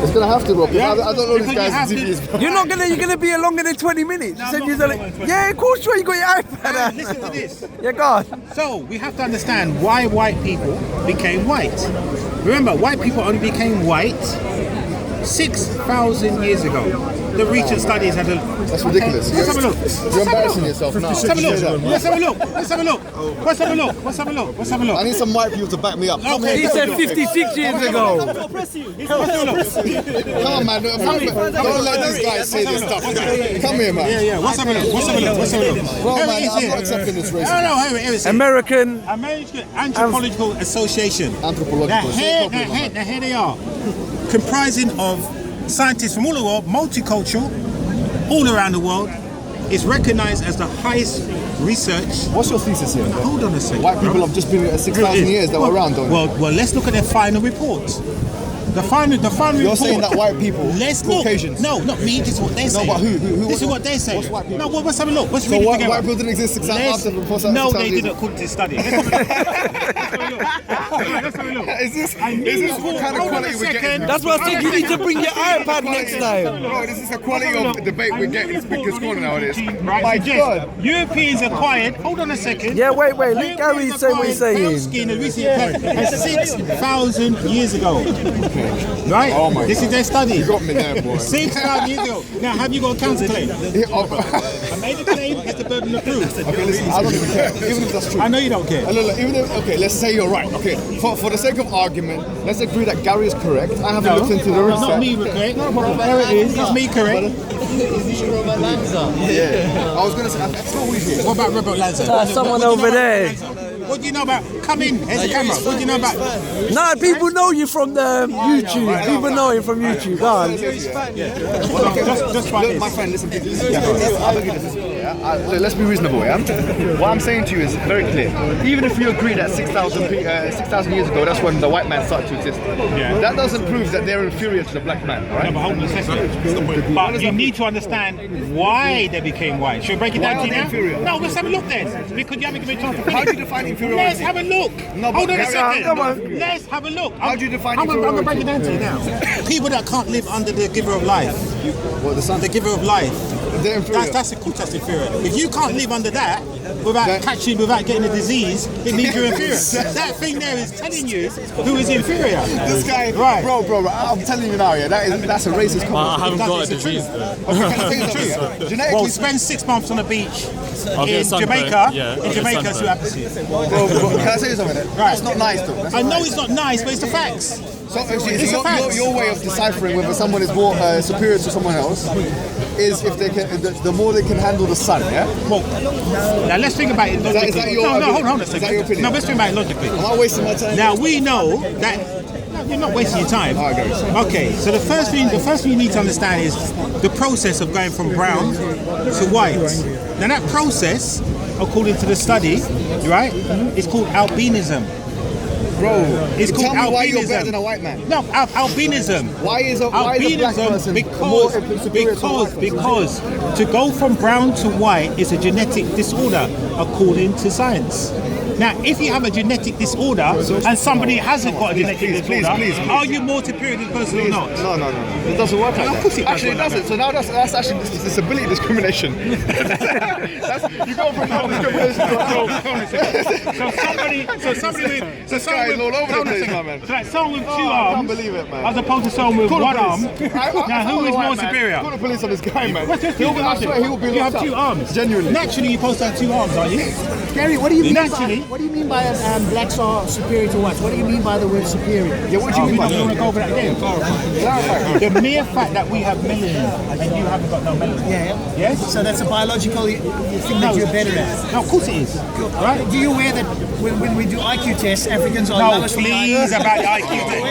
Speaker 1: It's going to have to, bro, because
Speaker 3: Yeah?
Speaker 1: I don't know
Speaker 3: Because
Speaker 1: these
Speaker 3: you have
Speaker 1: guys'
Speaker 3: to-
Speaker 1: CVs.
Speaker 5: You're gonna be here longer than 20 minutes. You said
Speaker 3: I'm
Speaker 5: you're
Speaker 3: not
Speaker 5: gonna.
Speaker 3: going 20
Speaker 5: Yeah, of course you are. You got your iPad out.
Speaker 3: Listen to this.
Speaker 5: Yeah, go on.
Speaker 3: So we have to understand why white people became white. Remember, white people only became white 6,000 years ago. The recent studies had a...
Speaker 1: That's ridiculous.
Speaker 3: Let's have a look.
Speaker 1: You're embarrassing yourself now.
Speaker 3: Let's have a look. Let's have a look.
Speaker 1: I need some white people to back me up. Come
Speaker 3: Okay.
Speaker 5: He
Speaker 1: here.
Speaker 5: said 56 years ago.
Speaker 1: Come on, man. Don't let these guys say this stuff. Come here, man.
Speaker 3: Yeah. Let's have a look.
Speaker 1: Bro,
Speaker 3: Here
Speaker 1: man,
Speaker 3: it is
Speaker 1: I'm
Speaker 3: here.
Speaker 1: not accepting this racism.
Speaker 3: No, here it is.
Speaker 5: American.
Speaker 3: American Anthropological Association.
Speaker 1: Anthropological.
Speaker 3: Now here they are, comprising of scientists from all the world, multicultural, all around the world. It's recognized as the highest research.
Speaker 1: What's your thesis here?
Speaker 3: Hold on a second.
Speaker 1: White people have just been 6,000 years that were around, don't you?
Speaker 3: Well, let's look at their final report. The final
Speaker 1: You're
Speaker 3: report.
Speaker 1: saying that white people,
Speaker 3: Let's look.
Speaker 1: Caucasians.
Speaker 3: No, not me. This is what they say.
Speaker 1: but who?
Speaker 3: This is what they say.
Speaker 1: What's white people?
Speaker 3: No, well, let's have a look. Let's
Speaker 1: So
Speaker 3: read it
Speaker 1: white
Speaker 3: together.
Speaker 1: people didn't exist 6,000
Speaker 3: Let's-
Speaker 1: after before
Speaker 3: No,
Speaker 1: 6,000
Speaker 3: they
Speaker 1: years?
Speaker 3: didn't according to the study. Let's have a look.
Speaker 1: Is this what kind of quality we're getting?
Speaker 5: That's why I said you need to bring your iPad next time.
Speaker 1: Bro, this is the quality of debate we're getting. It's big corner nowadays.
Speaker 3: Right,
Speaker 1: My
Speaker 3: suggest
Speaker 1: God.
Speaker 3: Europeans acquired. Hold on a second.
Speaker 5: Yeah, wait. Let Gary say what he's saying.
Speaker 3: Skin and recent 6,000 years ago. Right?
Speaker 1: Oh my
Speaker 3: This
Speaker 1: God.
Speaker 3: is their study.
Speaker 1: You got me there, boy.
Speaker 3: 6,000 years ago. Now, have you got a counterclaim?
Speaker 1: Oh,
Speaker 3: I made a claim. It's the burden of proof.
Speaker 1: okay, listen, I don't even care. Even if that's true.
Speaker 3: I know you don't care.
Speaker 1: Look, even if, okay, let's say you're right. Okay, for the sake of argument, let's agree that Gary is correct. I haven't looked into the research.
Speaker 3: Not me, correct? There it is. It's me, correct?
Speaker 1: Yeah. I was going to say, that's not what we hear.
Speaker 3: What about Robert Lanza?
Speaker 5: Someone
Speaker 3: What do you know
Speaker 5: over
Speaker 3: about
Speaker 5: there.
Speaker 3: Lanza? What do you know about? Come in. Here's the camera. What do you know about?
Speaker 5: Nah, people know you from the YouTube. People know you from YouTube. Go on.
Speaker 3: Just like
Speaker 1: Look, my
Speaker 3: this.
Speaker 1: friend, listen. Look, let's be reasonable, yeah? What I'm saying to you is very clear. Even if you agree that 6,000 years ago, that's when the white man started to exist, that doesn't prove that they're inferior to the black man,
Speaker 3: No,
Speaker 1: right?
Speaker 3: but hold on a second. But you need to understand why they became white. Should we break it down
Speaker 1: Why
Speaker 3: to you
Speaker 1: are they
Speaker 3: now?
Speaker 1: inferior?
Speaker 3: No, let's have a look then. Because you haven't given me a chance to
Speaker 1: How
Speaker 3: finish.
Speaker 1: do you define inferiority?
Speaker 3: Let's have a look.
Speaker 1: No, but
Speaker 3: Hold on a
Speaker 1: carry on,
Speaker 3: second.
Speaker 5: come on.
Speaker 3: Let's have a look.
Speaker 1: How do you define
Speaker 3: I'm going to break
Speaker 1: inferiority?
Speaker 3: it down to you now. People that can't live under the giver of life.
Speaker 1: What, the sun?
Speaker 3: The giver of life.
Speaker 1: They're inferior.
Speaker 3: That's inferior. If you can't live under that without getting a disease, it means you're inferior. That thing there is telling you who is inferior.
Speaker 1: This guy,
Speaker 3: Right.
Speaker 1: bro, I'm telling you now, yeah, that's a racist comment.
Speaker 7: I haven't got a
Speaker 3: That's the
Speaker 7: disease.
Speaker 3: truth.
Speaker 1: Okay, can I tell you something, yeah?
Speaker 3: Well,
Speaker 1: Genetically,
Speaker 3: spend 6 months on the beach
Speaker 7: I'll get
Speaker 3: in
Speaker 7: sunburn.
Speaker 3: Jamaica.
Speaker 7: Yeah, I'll
Speaker 3: In
Speaker 7: get
Speaker 3: Jamaica,
Speaker 7: sunburn.
Speaker 3: see what happens to you.
Speaker 1: bro, can I tell you something? That's not nice, though. That's
Speaker 3: I
Speaker 1: not
Speaker 3: know
Speaker 1: nice.
Speaker 3: it's not nice, but it's the facts.
Speaker 1: So,
Speaker 3: It's a fact.
Speaker 1: your way of deciphering whether someone is more superior to someone else is if they can, the more they can handle the sun, yeah?
Speaker 3: Well, now let's think about it logically.
Speaker 1: is that your
Speaker 3: no,
Speaker 1: opinion?
Speaker 3: hold on a
Speaker 1: Is that
Speaker 3: second.
Speaker 1: your opinion?
Speaker 3: No, let's think about it logically.
Speaker 1: Am I wasting my time?
Speaker 3: Now we know that no, you're not wasting your time. Okay, so the first thing you need to understand is the process of going from brown to white. Now that process, according to the study, right, is called albinism.
Speaker 1: Bro,
Speaker 3: It's called
Speaker 1: tell me why you're better
Speaker 3: albinism.
Speaker 1: than a white man.
Speaker 3: No, albinism.
Speaker 1: Why is a black person more superior to a white person?
Speaker 3: Because to go from brown to white is a genetic disorder according to science. Now, if you have a genetic disorder and somebody hasn't got a genetic disorder, are you more superior to the person or not?
Speaker 1: No. It doesn't work like that. Actually, it doesn't. So now that's actually disability discrimination. You go from non-discrimination to somebody with all over the place, my man.
Speaker 3: So like someone with 2 arms,
Speaker 1: I can't believe it, man.
Speaker 3: as opposed to someone with 1 arm. Now, who is more superior?
Speaker 1: Call the police on this guy, man.
Speaker 3: I
Speaker 1: swear he will be
Speaker 3: You have
Speaker 1: locked
Speaker 3: 2
Speaker 1: up.
Speaker 3: arms.
Speaker 1: Genuinely.
Speaker 3: Naturally, you're supposed to have 2 arms, are you?
Speaker 7: Gary, what do you mean
Speaker 3: Naturally.
Speaker 7: by blacks are superior to whites? What do you mean by the word superior?
Speaker 1: Yeah, what do you mean by
Speaker 3: You want to
Speaker 1: that?
Speaker 3: go over that again? The mere fact that we have melanin and you haven't got no melanin.
Speaker 7: Yeah.
Speaker 3: Yes?
Speaker 7: So that's a biological thing that you're better at.
Speaker 3: No, of course it is. Right?
Speaker 7: Do you aware that when we do IQ tests, Africans are
Speaker 3: No,
Speaker 7: lowest on the
Speaker 3: please
Speaker 7: IQ?
Speaker 3: about the IQ test.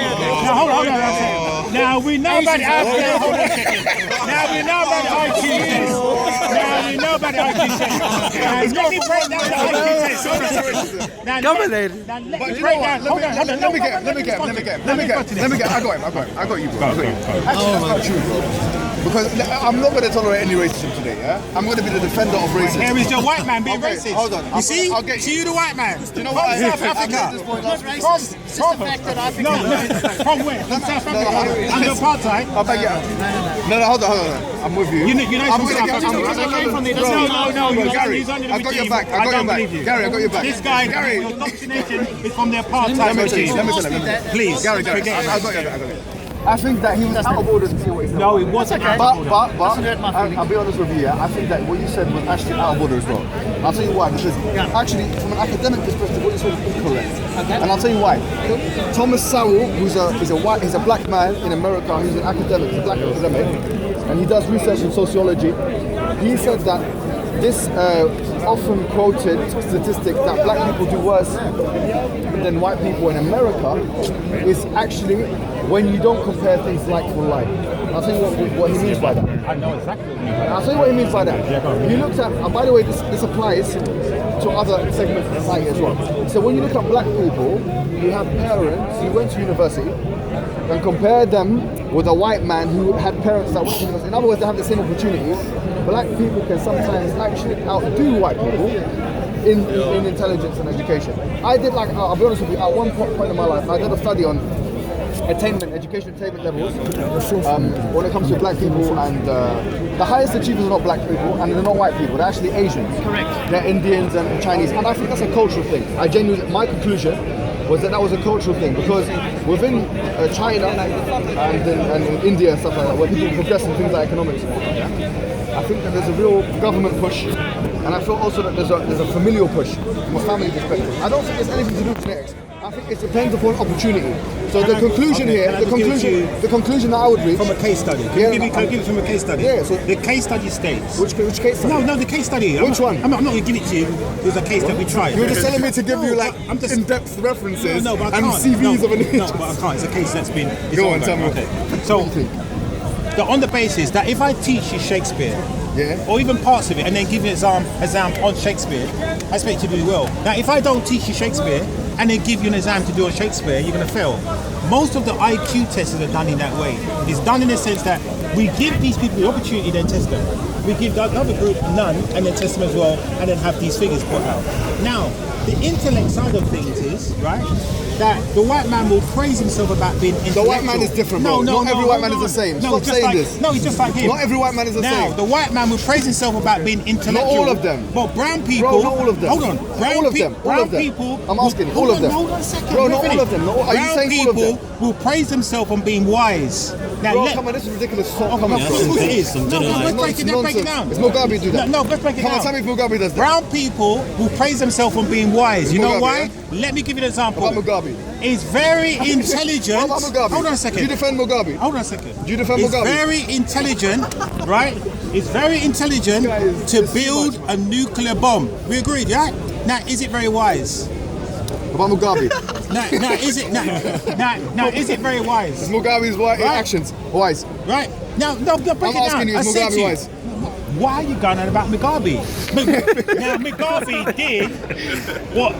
Speaker 3: Now, hold on a second. Now, we know about the IQ test. Hold on a second. Now, we know about the IQ test. Now, let me break down the IQ test. Now,
Speaker 5: Come on, then.
Speaker 3: Now, let
Speaker 1: But
Speaker 3: me
Speaker 1: you
Speaker 3: break
Speaker 1: know
Speaker 3: down.
Speaker 1: what? Let me get. I got you, bro. Actually, that's not true, bro. Because I'm not going to tolerate any racism today, yeah? I'm going to be the defender of racism.
Speaker 3: Here is your white man being
Speaker 1: Okay,
Speaker 3: racist.
Speaker 1: hold on.
Speaker 3: You see?
Speaker 1: I'll get you.
Speaker 3: See you the white man.
Speaker 1: Do you know what?
Speaker 3: From South
Speaker 1: I made
Speaker 3: Africa.
Speaker 1: this point
Speaker 7: Not
Speaker 1: last week.
Speaker 7: racist. It's just the fact that Africa.
Speaker 3: No, from where? From South
Speaker 1: No,
Speaker 3: Africa.
Speaker 1: hold on.
Speaker 3: Under apartheid.
Speaker 1: I'll beg you. No, hold on. I'm with you.
Speaker 3: You know
Speaker 1: I'm
Speaker 3: from
Speaker 1: gonna
Speaker 3: South
Speaker 1: get-
Speaker 3: Africa.
Speaker 1: I'm-
Speaker 7: I came from there.
Speaker 1: Bro,
Speaker 3: No,
Speaker 1: Gary,
Speaker 3: he's under the
Speaker 1: I've got your
Speaker 3: regime.
Speaker 1: back.
Speaker 3: I don't believe you.
Speaker 1: Gary, I got your back.
Speaker 3: This guy,
Speaker 1: Gary,
Speaker 3: your indoctrination is from the apartheid
Speaker 1: let me
Speaker 3: regime.
Speaker 1: tell you.
Speaker 3: Please,
Speaker 1: Gary,
Speaker 3: forget it.
Speaker 1: I got you. I think that he was out of order to say what he said.
Speaker 3: No, it wasn't.
Speaker 1: But
Speaker 7: Doesn't hurt my feelings.
Speaker 1: I'll be honest with you, yeah, I think that what you said was actually out of order as well. I'll tell you why, because actually from an academic perspective what you said was incorrect. And I'll tell you why. Thomas Sowell, he's a black man in America, he's an academic, he's a black academic, and he does research in sociology. He said that this often quoted statistic that black people do worse than white people in America is actually when you don't compare things like for like. I'll tell you what he means by that.
Speaker 3: I know exactly what you mean.
Speaker 1: I'll tell you what he means by that. You looked at, and by the way, this applies to other segments of society as well. So when you look at black people, you have parents who went to university and compare them with a white man who had parents that went to university. In other words, they have the same opportunities. Black people can sometimes actually outdo white people in intelligence and education. I did I'll be honest with you, at one point in my life, I did a study on education attainment levels when it comes to black people, and the highest achievers are not black people and they're not white people, they're actually Asians.
Speaker 7: Correct.
Speaker 1: They're Indians and Chinese, and I think that's a cultural thing. My conclusion was that was a cultural thing, because within China and in India and stuff like that, where people progress in things like economics, I think that there's a real government push, and I feel also that there's a familial push from a family perspective. I don't think there's anything to do with genetics. I think it depends upon opportunity. So the conclusion that I would reach
Speaker 3: From a case study. Can you give it from a case study?
Speaker 1: Yeah, so
Speaker 3: the case study states.
Speaker 1: Which case study?
Speaker 3: No, the case study.
Speaker 1: Which one?
Speaker 3: I'm not going to give it to you. It was a case that we tried.
Speaker 1: You're just telling me to give you
Speaker 3: I'm just
Speaker 1: in-depth references
Speaker 3: but I
Speaker 1: and
Speaker 3: can't.
Speaker 1: CVs of an
Speaker 3: No, but I can't. It's a case that's been.
Speaker 1: Go on, tell me.
Speaker 3: Okay. So, on the basis that if I teach you Shakespeare, or even parts of it, and then give you an exam on Shakespeare, I expect you to do well. Now, if I don't teach you Shakespeare and then give you an exam to do on Shakespeare, you're going to fail. Most of the IQ tests are done in that way. It's done in the sense that we give these people the opportunity, then test them. We give the other group none, and then test them as well, and then have these figures put out. Now, the intellect side of things is, right, that the white man will praise himself about being intellectual.
Speaker 1: The white man is different, bro. Not every white man is the same. Stop saying this.
Speaker 3: No, he's just like him.
Speaker 1: Not every white man is the same.
Speaker 3: Now, the white man will praise himself about being intellectual.
Speaker 1: Not all of them.
Speaker 3: But brown people...
Speaker 1: Bro, not all of them.
Speaker 3: Hold on.
Speaker 1: All of them.
Speaker 3: Brown people...
Speaker 1: I'm asking, all of them.
Speaker 3: Hold on a second.
Speaker 1: Bro, not all of them. Are you saying all of them?
Speaker 3: Brown people will praise themselves on being wise. Now,
Speaker 1: Bro, come on, this is ridiculous. Come on,
Speaker 3: This is what it is.
Speaker 6: Some
Speaker 3: No,
Speaker 6: generalized-
Speaker 3: let's break it down.
Speaker 1: It's Mugabe do that.
Speaker 3: No, let's break it
Speaker 1: Come
Speaker 3: down.
Speaker 1: on, tell me if Mugabe does that.
Speaker 3: Brown people will praise themselves on being wise. You know
Speaker 1: Mugabe,
Speaker 3: why?
Speaker 1: yeah?
Speaker 3: Let me give you an example.
Speaker 1: What about Mugabe?
Speaker 3: It's very intelligent.
Speaker 1: What about Mugabe?
Speaker 3: Hold on a
Speaker 1: Do
Speaker 3: second.
Speaker 1: you defend Mugabe?
Speaker 3: Hold on a second.
Speaker 1: Do you defend
Speaker 3: It's
Speaker 1: Mugabe?
Speaker 3: very intelligent, right? It's very intelligent to build a nuclear bomb. We agreed, yeah? Now, is it very wise?
Speaker 1: About Mugabe.
Speaker 3: Now, is it is it very wise?
Speaker 1: Mugabe's actions wise.
Speaker 3: Right? Now, no, break
Speaker 1: I'm
Speaker 3: it down.
Speaker 1: asking you,
Speaker 3: I
Speaker 1: is
Speaker 3: said
Speaker 1: Mugabe
Speaker 3: to you,
Speaker 1: wise?
Speaker 3: why are you going on about Mugabe? Now, Mugabe did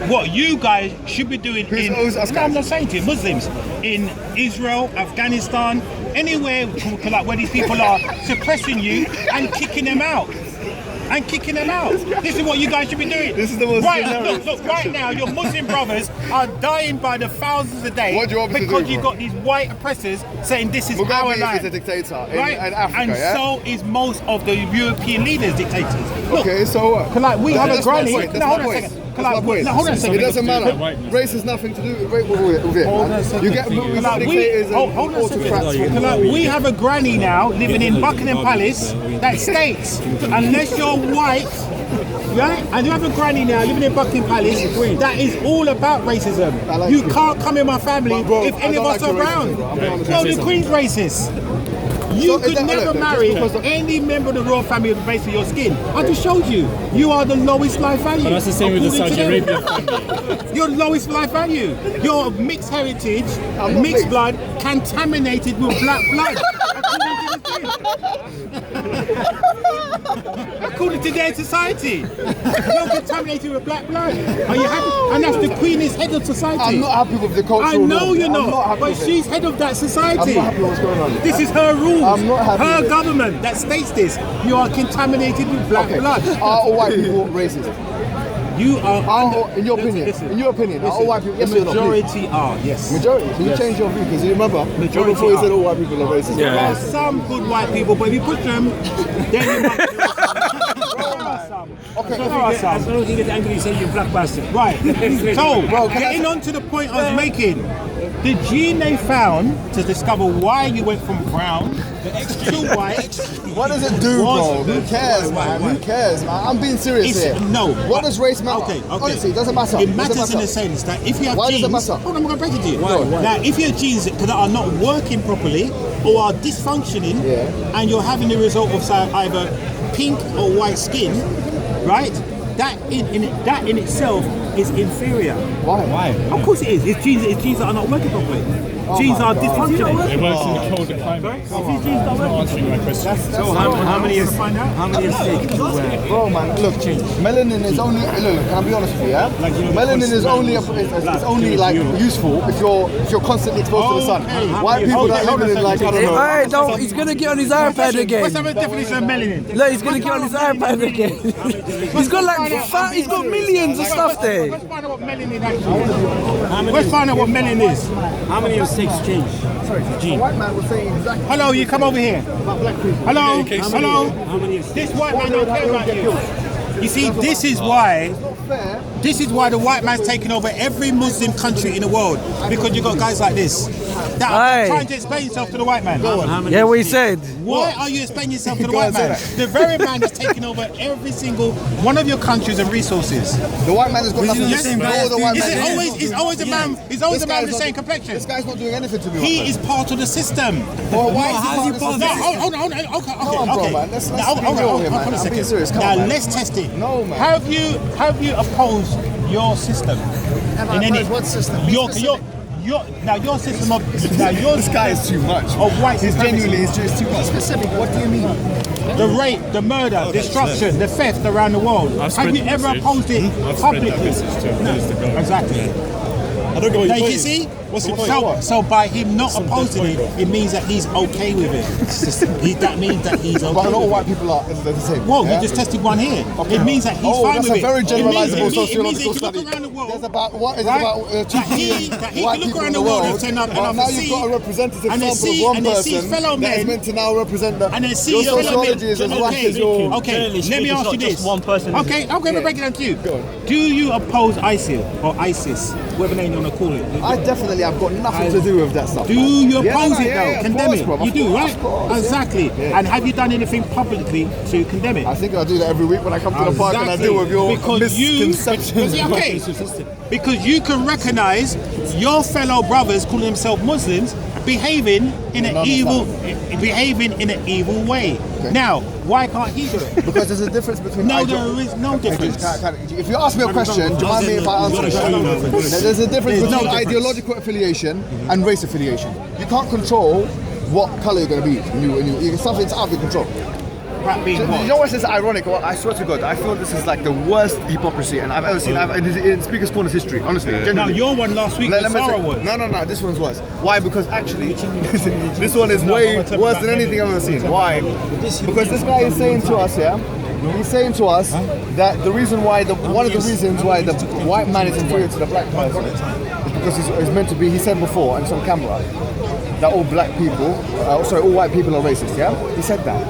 Speaker 3: what you guys should be doing
Speaker 1: Who's
Speaker 3: in...
Speaker 1: us
Speaker 3: No,
Speaker 1: guys?
Speaker 3: I'm not saying to you, Muslims. In Israel, Afghanistan, anywhere like where these people are suppressing you and kicking them out. and kicking them out. This is what you guys should be doing.
Speaker 1: This is the most hilarious
Speaker 3: look, right now, your Muslim brothers are dying by the thousands a day
Speaker 1: What do you want me to
Speaker 3: because
Speaker 1: do,
Speaker 3: you've
Speaker 1: bro?
Speaker 3: got these white oppressors saying this is our
Speaker 1: Mugabe
Speaker 3: land.
Speaker 1: is a dictator in
Speaker 3: Right?
Speaker 1: Africa,
Speaker 3: and
Speaker 1: yeah?
Speaker 3: so is most of the European leaders, dictators. Look,
Speaker 1: Okay, so what?
Speaker 3: like we have a
Speaker 1: That's my
Speaker 3: granny.
Speaker 1: point, that's
Speaker 3: No,
Speaker 1: my
Speaker 3: hold on a
Speaker 1: point.
Speaker 3: second.
Speaker 1: That's my point.
Speaker 3: No, hold on a second.
Speaker 1: It doesn't matter. Race has nothing to do with it, man. You get dictators
Speaker 3: hold on a
Speaker 1: autocrats.
Speaker 3: second. Like, we have a granny now living in Buckingham Palace that states unless you're white, right, and you have a granny now living in Buckingham Palace that is all about racism.
Speaker 1: like
Speaker 3: You
Speaker 1: it.
Speaker 3: can't come in my family
Speaker 1: Bro,
Speaker 3: if
Speaker 1: I
Speaker 3: any of
Speaker 1: don't
Speaker 3: us
Speaker 1: like
Speaker 3: are
Speaker 1: your
Speaker 3: brown.
Speaker 1: racism, bro. I'm not
Speaker 3: No, the
Speaker 1: racist.
Speaker 3: Queen's racist. You
Speaker 1: So is
Speaker 3: could
Speaker 1: that-
Speaker 3: never
Speaker 1: look,
Speaker 3: marry
Speaker 1: just because of-
Speaker 3: any member of the royal family on the basis of your skin. I just showed you. You are the lowest life value.
Speaker 8: But that's the same with the
Speaker 3: according
Speaker 8: Saudi
Speaker 3: to them.
Speaker 8: Arabian family.
Speaker 3: You're lowest life value. You're mixed heritage,
Speaker 1: I'm not
Speaker 3: mixed
Speaker 1: mixed.
Speaker 3: blood, contaminated with black blood. According to their society, you're contaminated with black blood. Are you happy? And that's the Queen is head of society.
Speaker 1: I'm not happy with the cultural
Speaker 3: I know
Speaker 1: norm.
Speaker 3: you're
Speaker 1: I'm not
Speaker 3: not,
Speaker 1: happy
Speaker 3: but
Speaker 1: with it.
Speaker 3: she's head of that society.
Speaker 1: I'm not happy with what's going on.
Speaker 3: This is her rules.
Speaker 1: I'm not happy
Speaker 3: her
Speaker 1: with it.
Speaker 3: government that states this. You are contaminated with black
Speaker 1: Okay.
Speaker 3: blood.
Speaker 1: Are all white people racist?
Speaker 3: You are.
Speaker 1: In your opinion, are all white people? Yes
Speaker 3: the
Speaker 1: or no? please?
Speaker 3: majority are. Yes.
Speaker 1: Majority. Can you change your view? Because you remember,
Speaker 3: Majority
Speaker 1: before you said
Speaker 3: are.
Speaker 1: all white people are racist.
Speaker 3: There are some good white people, but if you push them, then you might.
Speaker 1: Okay,
Speaker 3: There are some.
Speaker 8: As long as you get angry, you say you black bastard.
Speaker 3: Right. So,
Speaker 1: Bro, can I
Speaker 3: getting
Speaker 1: say-
Speaker 3: on to the point I was making, the gene they found to discover why you went from brown to white.
Speaker 1: What does it do, bro? Who cares, man? Who cares, man? I'm being serious
Speaker 3: It's,
Speaker 1: here.
Speaker 3: no.
Speaker 1: What does race matter?
Speaker 3: Okay.
Speaker 1: Honestly, it doesn't matter.
Speaker 3: It
Speaker 1: Doesn't
Speaker 3: matters in
Speaker 1: matter.
Speaker 3: the sense that if you have
Speaker 1: Why does
Speaker 3: genes,
Speaker 1: it matter?
Speaker 3: hold on, I'm going to break it to you.
Speaker 1: Why?
Speaker 3: Now, if your genes that are not working properly or are dysfunctioning,
Speaker 1: Yeah.
Speaker 3: and you're having the result of say, either pink or white skin, right? That in itself is inferior.
Speaker 1: Why?
Speaker 3: Of course it is. It's genes that are not working properly. Genes are dysfunctioning.
Speaker 8: It works in the colder climate. Answering my question.
Speaker 3: So how many is taken to wear?
Speaker 1: Bro, man, look, melanin is only. Look, can I be honest with you? Yeah? Melanin is only it's only like useful if you're constantly exposed to the sun.
Speaker 3: Okay.
Speaker 1: White people that live in like I don't know.
Speaker 5: Hey, don't. He's gonna get on his iPad again.
Speaker 3: What's the definition of melanin?
Speaker 5: Look, he's gonna get on his iPad again. He's got like he's got millions of stuff there.
Speaker 3: Let's find out what melanin actually is. Let's find out what melanin is.
Speaker 8: How many of six change?
Speaker 1: The white man was saying exactly
Speaker 3: Hello, you come over here.
Speaker 1: about black people.
Speaker 3: Hello,
Speaker 8: Okay, so
Speaker 3: hello.
Speaker 8: how many is
Speaker 3: This white man don't care about you. You see, this is why the white man's taking over every Muslim country in the world, because you got guys like this that are
Speaker 5: Aye.
Speaker 3: trying to explain yourself to the white man.
Speaker 5: Yeah, what he said.
Speaker 3: Why are you explaining yourself to the white man? The very man that's taking over every single one of your countries and resources.
Speaker 1: The white man has got nothing to
Speaker 3: Yes,
Speaker 1: say. No, the white
Speaker 3: is
Speaker 1: man.
Speaker 3: it always? He's always a man. He's always a man with the same complexion.
Speaker 1: This guy's not doing anything to me.
Speaker 3: He
Speaker 1: man.
Speaker 3: is part of the system.
Speaker 1: Well, why is
Speaker 3: How
Speaker 1: he
Speaker 3: is
Speaker 1: part of the
Speaker 3: No,
Speaker 1: system?
Speaker 3: hold on. Okay.
Speaker 1: Come on, bro, man. Let's
Speaker 3: Now,
Speaker 1: be real here, man.
Speaker 3: hold on a
Speaker 1: I'm being
Speaker 3: second.
Speaker 1: serious. Come
Speaker 3: Now
Speaker 1: on, man.
Speaker 3: let's test it.
Speaker 1: No, man.
Speaker 3: Have you opposed your system?
Speaker 7: Have I opposed what system? Be
Speaker 3: Your
Speaker 7: specific.
Speaker 3: your system of
Speaker 1: This guy is too much.
Speaker 3: of white
Speaker 1: He's
Speaker 3: supremacy.
Speaker 1: genuinely, he's just too much.
Speaker 7: Specific. What do you mean?
Speaker 3: The rape, the murder, destruction, the theft around the world. Have you ever opposed it publicly? Exactly.
Speaker 4: I don't know what
Speaker 3: Now
Speaker 4: your
Speaker 3: you
Speaker 4: point
Speaker 3: see,
Speaker 4: is. What's your point?
Speaker 3: so by him not opposing it, it means that he's okay with it. That means that he's okay.
Speaker 1: But not all
Speaker 3: with it.
Speaker 1: white people are the same.
Speaker 3: Well,
Speaker 1: yeah?
Speaker 3: you just tested one here. It means that he's
Speaker 1: Oh,
Speaker 3: fine
Speaker 1: that's
Speaker 3: with
Speaker 1: a
Speaker 3: it.
Speaker 1: very generalizable
Speaker 3: it means
Speaker 1: sociological
Speaker 3: that if you
Speaker 1: study.
Speaker 3: look around the world,
Speaker 1: There's about what is
Speaker 3: right?
Speaker 1: about 2
Speaker 3: that
Speaker 1: billion
Speaker 3: he
Speaker 1: white
Speaker 3: can look
Speaker 1: people
Speaker 3: around
Speaker 1: in
Speaker 3: the world and turn up and
Speaker 1: But
Speaker 3: have
Speaker 1: now
Speaker 3: a
Speaker 1: you've got a representative
Speaker 3: and then
Speaker 1: sample
Speaker 3: see-
Speaker 1: of one
Speaker 3: and then see
Speaker 1: person
Speaker 3: fellow
Speaker 1: that is
Speaker 3: men-
Speaker 1: meant to now represent the.
Speaker 3: and then see
Speaker 1: your
Speaker 3: your fellow men.
Speaker 1: sociology is as whack as your.
Speaker 3: Okay, let me ask you this.
Speaker 8: one person.
Speaker 3: Okay, we're breaking it down to you. Do you oppose ISIL or ISIS, whatever name you want to call it?
Speaker 1: I definitely have got nothing to do with that stuff.
Speaker 3: Do you
Speaker 1: Yeah,
Speaker 3: oppose
Speaker 1: no,
Speaker 3: it
Speaker 1: yeah,
Speaker 3: though?
Speaker 1: of
Speaker 3: Condemn
Speaker 1: course,
Speaker 3: it?
Speaker 1: bro,
Speaker 3: You
Speaker 1: of
Speaker 3: do,
Speaker 1: course,
Speaker 3: right?
Speaker 1: of course.
Speaker 3: Exactly.
Speaker 1: Yeah.
Speaker 3: And have you done anything publicly to condemn it?
Speaker 1: I think I do that every week when I come to the park and I deal with your misconceptions.
Speaker 3: Because you can recognize your fellow brothers calling themselves Muslims behaving in an evil way.
Speaker 1: Okay.
Speaker 3: Now, why can't he do it?
Speaker 1: Because there's a difference between.
Speaker 3: No, there is no difference.
Speaker 1: If you ask me a question, do you mind me if I answer it? There's a difference
Speaker 3: There's no
Speaker 1: between
Speaker 3: difference.
Speaker 1: ideological affiliation and race affiliation. You can't control what colour you're going to be. Something's out of your control.
Speaker 3: Right, being
Speaker 1: You
Speaker 3: what?
Speaker 1: know what's this ironic? Well, I swear to God, I feel this is like the worst hypocrisy and I've ever seen in Speaker's Corner's history, honestly.
Speaker 3: Now,
Speaker 1: Genuinely.
Speaker 3: your one last week was
Speaker 1: me say-
Speaker 3: Sarah was.
Speaker 1: No, this one's worse. Why? Because actually, this one is way worse than anything I've ever seen. Why? Because this guy is saying to us, yeah, He's saying to us that the reason why one of the reasons why the white man is inferior to the black person is because he's meant to be. He said before, and it's on camera, that all black people, all white people are racist. Yeah, he said that,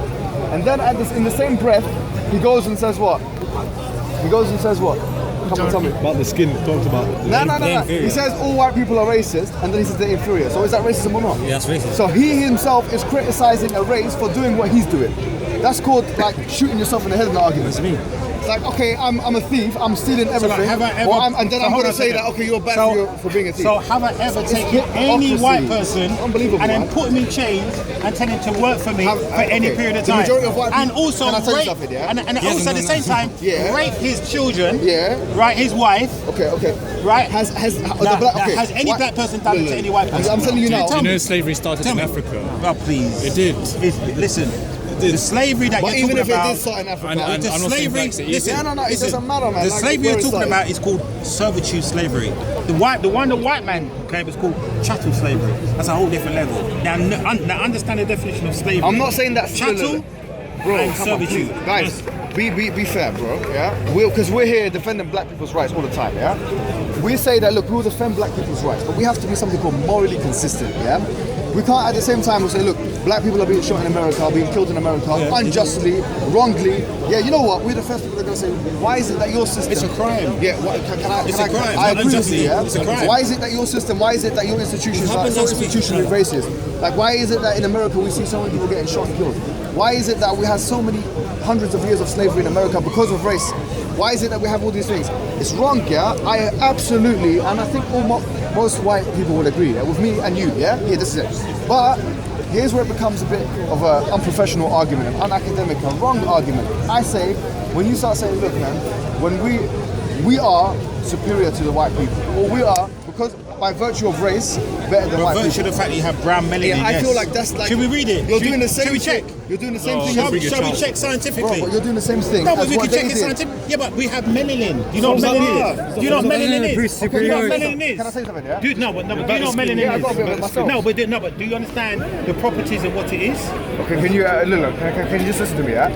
Speaker 1: and then in the same breath, he goes and says what? Come on, tell me.
Speaker 8: About the skin, talked about.
Speaker 1: No. He says all white people are racist, and then he says they're inferior. So is that racism or not?
Speaker 6: Yeah, that's racist.
Speaker 1: So he himself is criticizing a race for doing what he's doing. That's called like shooting yourself in the head in an argument.
Speaker 6: That's me.
Speaker 1: It's like, okay, I'm a thief, I'm stealing everything, and then I'm going to say that, okay, you're bad for being a thief.
Speaker 3: So have I ever taken any white person and then put him in chains and tell him to work for me for any period of time?
Speaker 1: The majority of white people,
Speaker 3: and also
Speaker 1: can I tell you
Speaker 3: rape,
Speaker 1: something, yeah?
Speaker 3: and also at the same time, rape his children, right, his wife.
Speaker 1: Okay.
Speaker 3: Right?
Speaker 1: Has
Speaker 3: any black person done it to any white person?
Speaker 1: I'm telling you now.
Speaker 8: You know slavery started in Africa.
Speaker 3: Oh, please.
Speaker 8: It did.
Speaker 3: Listen. The slavery that you're talking about,
Speaker 1: it did start in Africa,
Speaker 8: and
Speaker 3: the slavery.
Speaker 1: Listen, it doesn't matter, man.
Speaker 3: The slavery you're talking about is called servitude slavery. The one the white man claimed was called chattel slavery. That's a whole different level. Now understand the definition of slavery.
Speaker 1: I'm not saying that's
Speaker 3: chattel, bro. And servitude.
Speaker 1: Guys, be fair, bro. Yeah, because we're here defending black people's rights all the time. Yeah, we say that look, we will defend black people's rights, but we have to be something called morally consistent. Yeah. We can't at the same time say, look, black people are being shot in America, are being killed in America, unjustly, wrongly. Yeah, you know what? We're the first people that are going to say, why is it that your system...
Speaker 3: It's a crime.
Speaker 1: Yeah,
Speaker 3: it's a crime.
Speaker 1: I agree with you, yeah?
Speaker 3: It's a crime.
Speaker 1: Why is it that your system, why is it that your institutions are so institutionally racist? Like, why is it that in America we see so many people getting shot and killed? Why is it that we have so many hundreds of years of slavery in America because of race? Why is it that we have all these things? It's wrong, yeah? I absolutely, and I think most white people will agree, with me and you, yeah? Yeah, this is it. But here's where it becomes a bit of an unprofessional argument, an unacademic, a wrong argument. I say, when you start saying, look, man, when we are superior to the white people, or we are, because by virtue of race, better than white people. By virtue
Speaker 3: of the fact that you have brown melanin,
Speaker 1: yeah, I feel like that's like...
Speaker 3: Should we read it?
Speaker 1: You're doing the same
Speaker 3: thing.
Speaker 1: check. You're doing the same thing.
Speaker 3: Shall we check scientifically?
Speaker 1: Bro, but you're doing the same thing.
Speaker 3: No, but we can check it scientifically. Yeah, but we have melanin. Do you know what melanin is? Do you know what melanin is? Do you know what melanin is?
Speaker 1: Can I say something, yeah?
Speaker 3: Do you know what melanin is? No, but do you understand the properties of what it is?
Speaker 1: Okay, can you, look, can you just listen to me, yeah?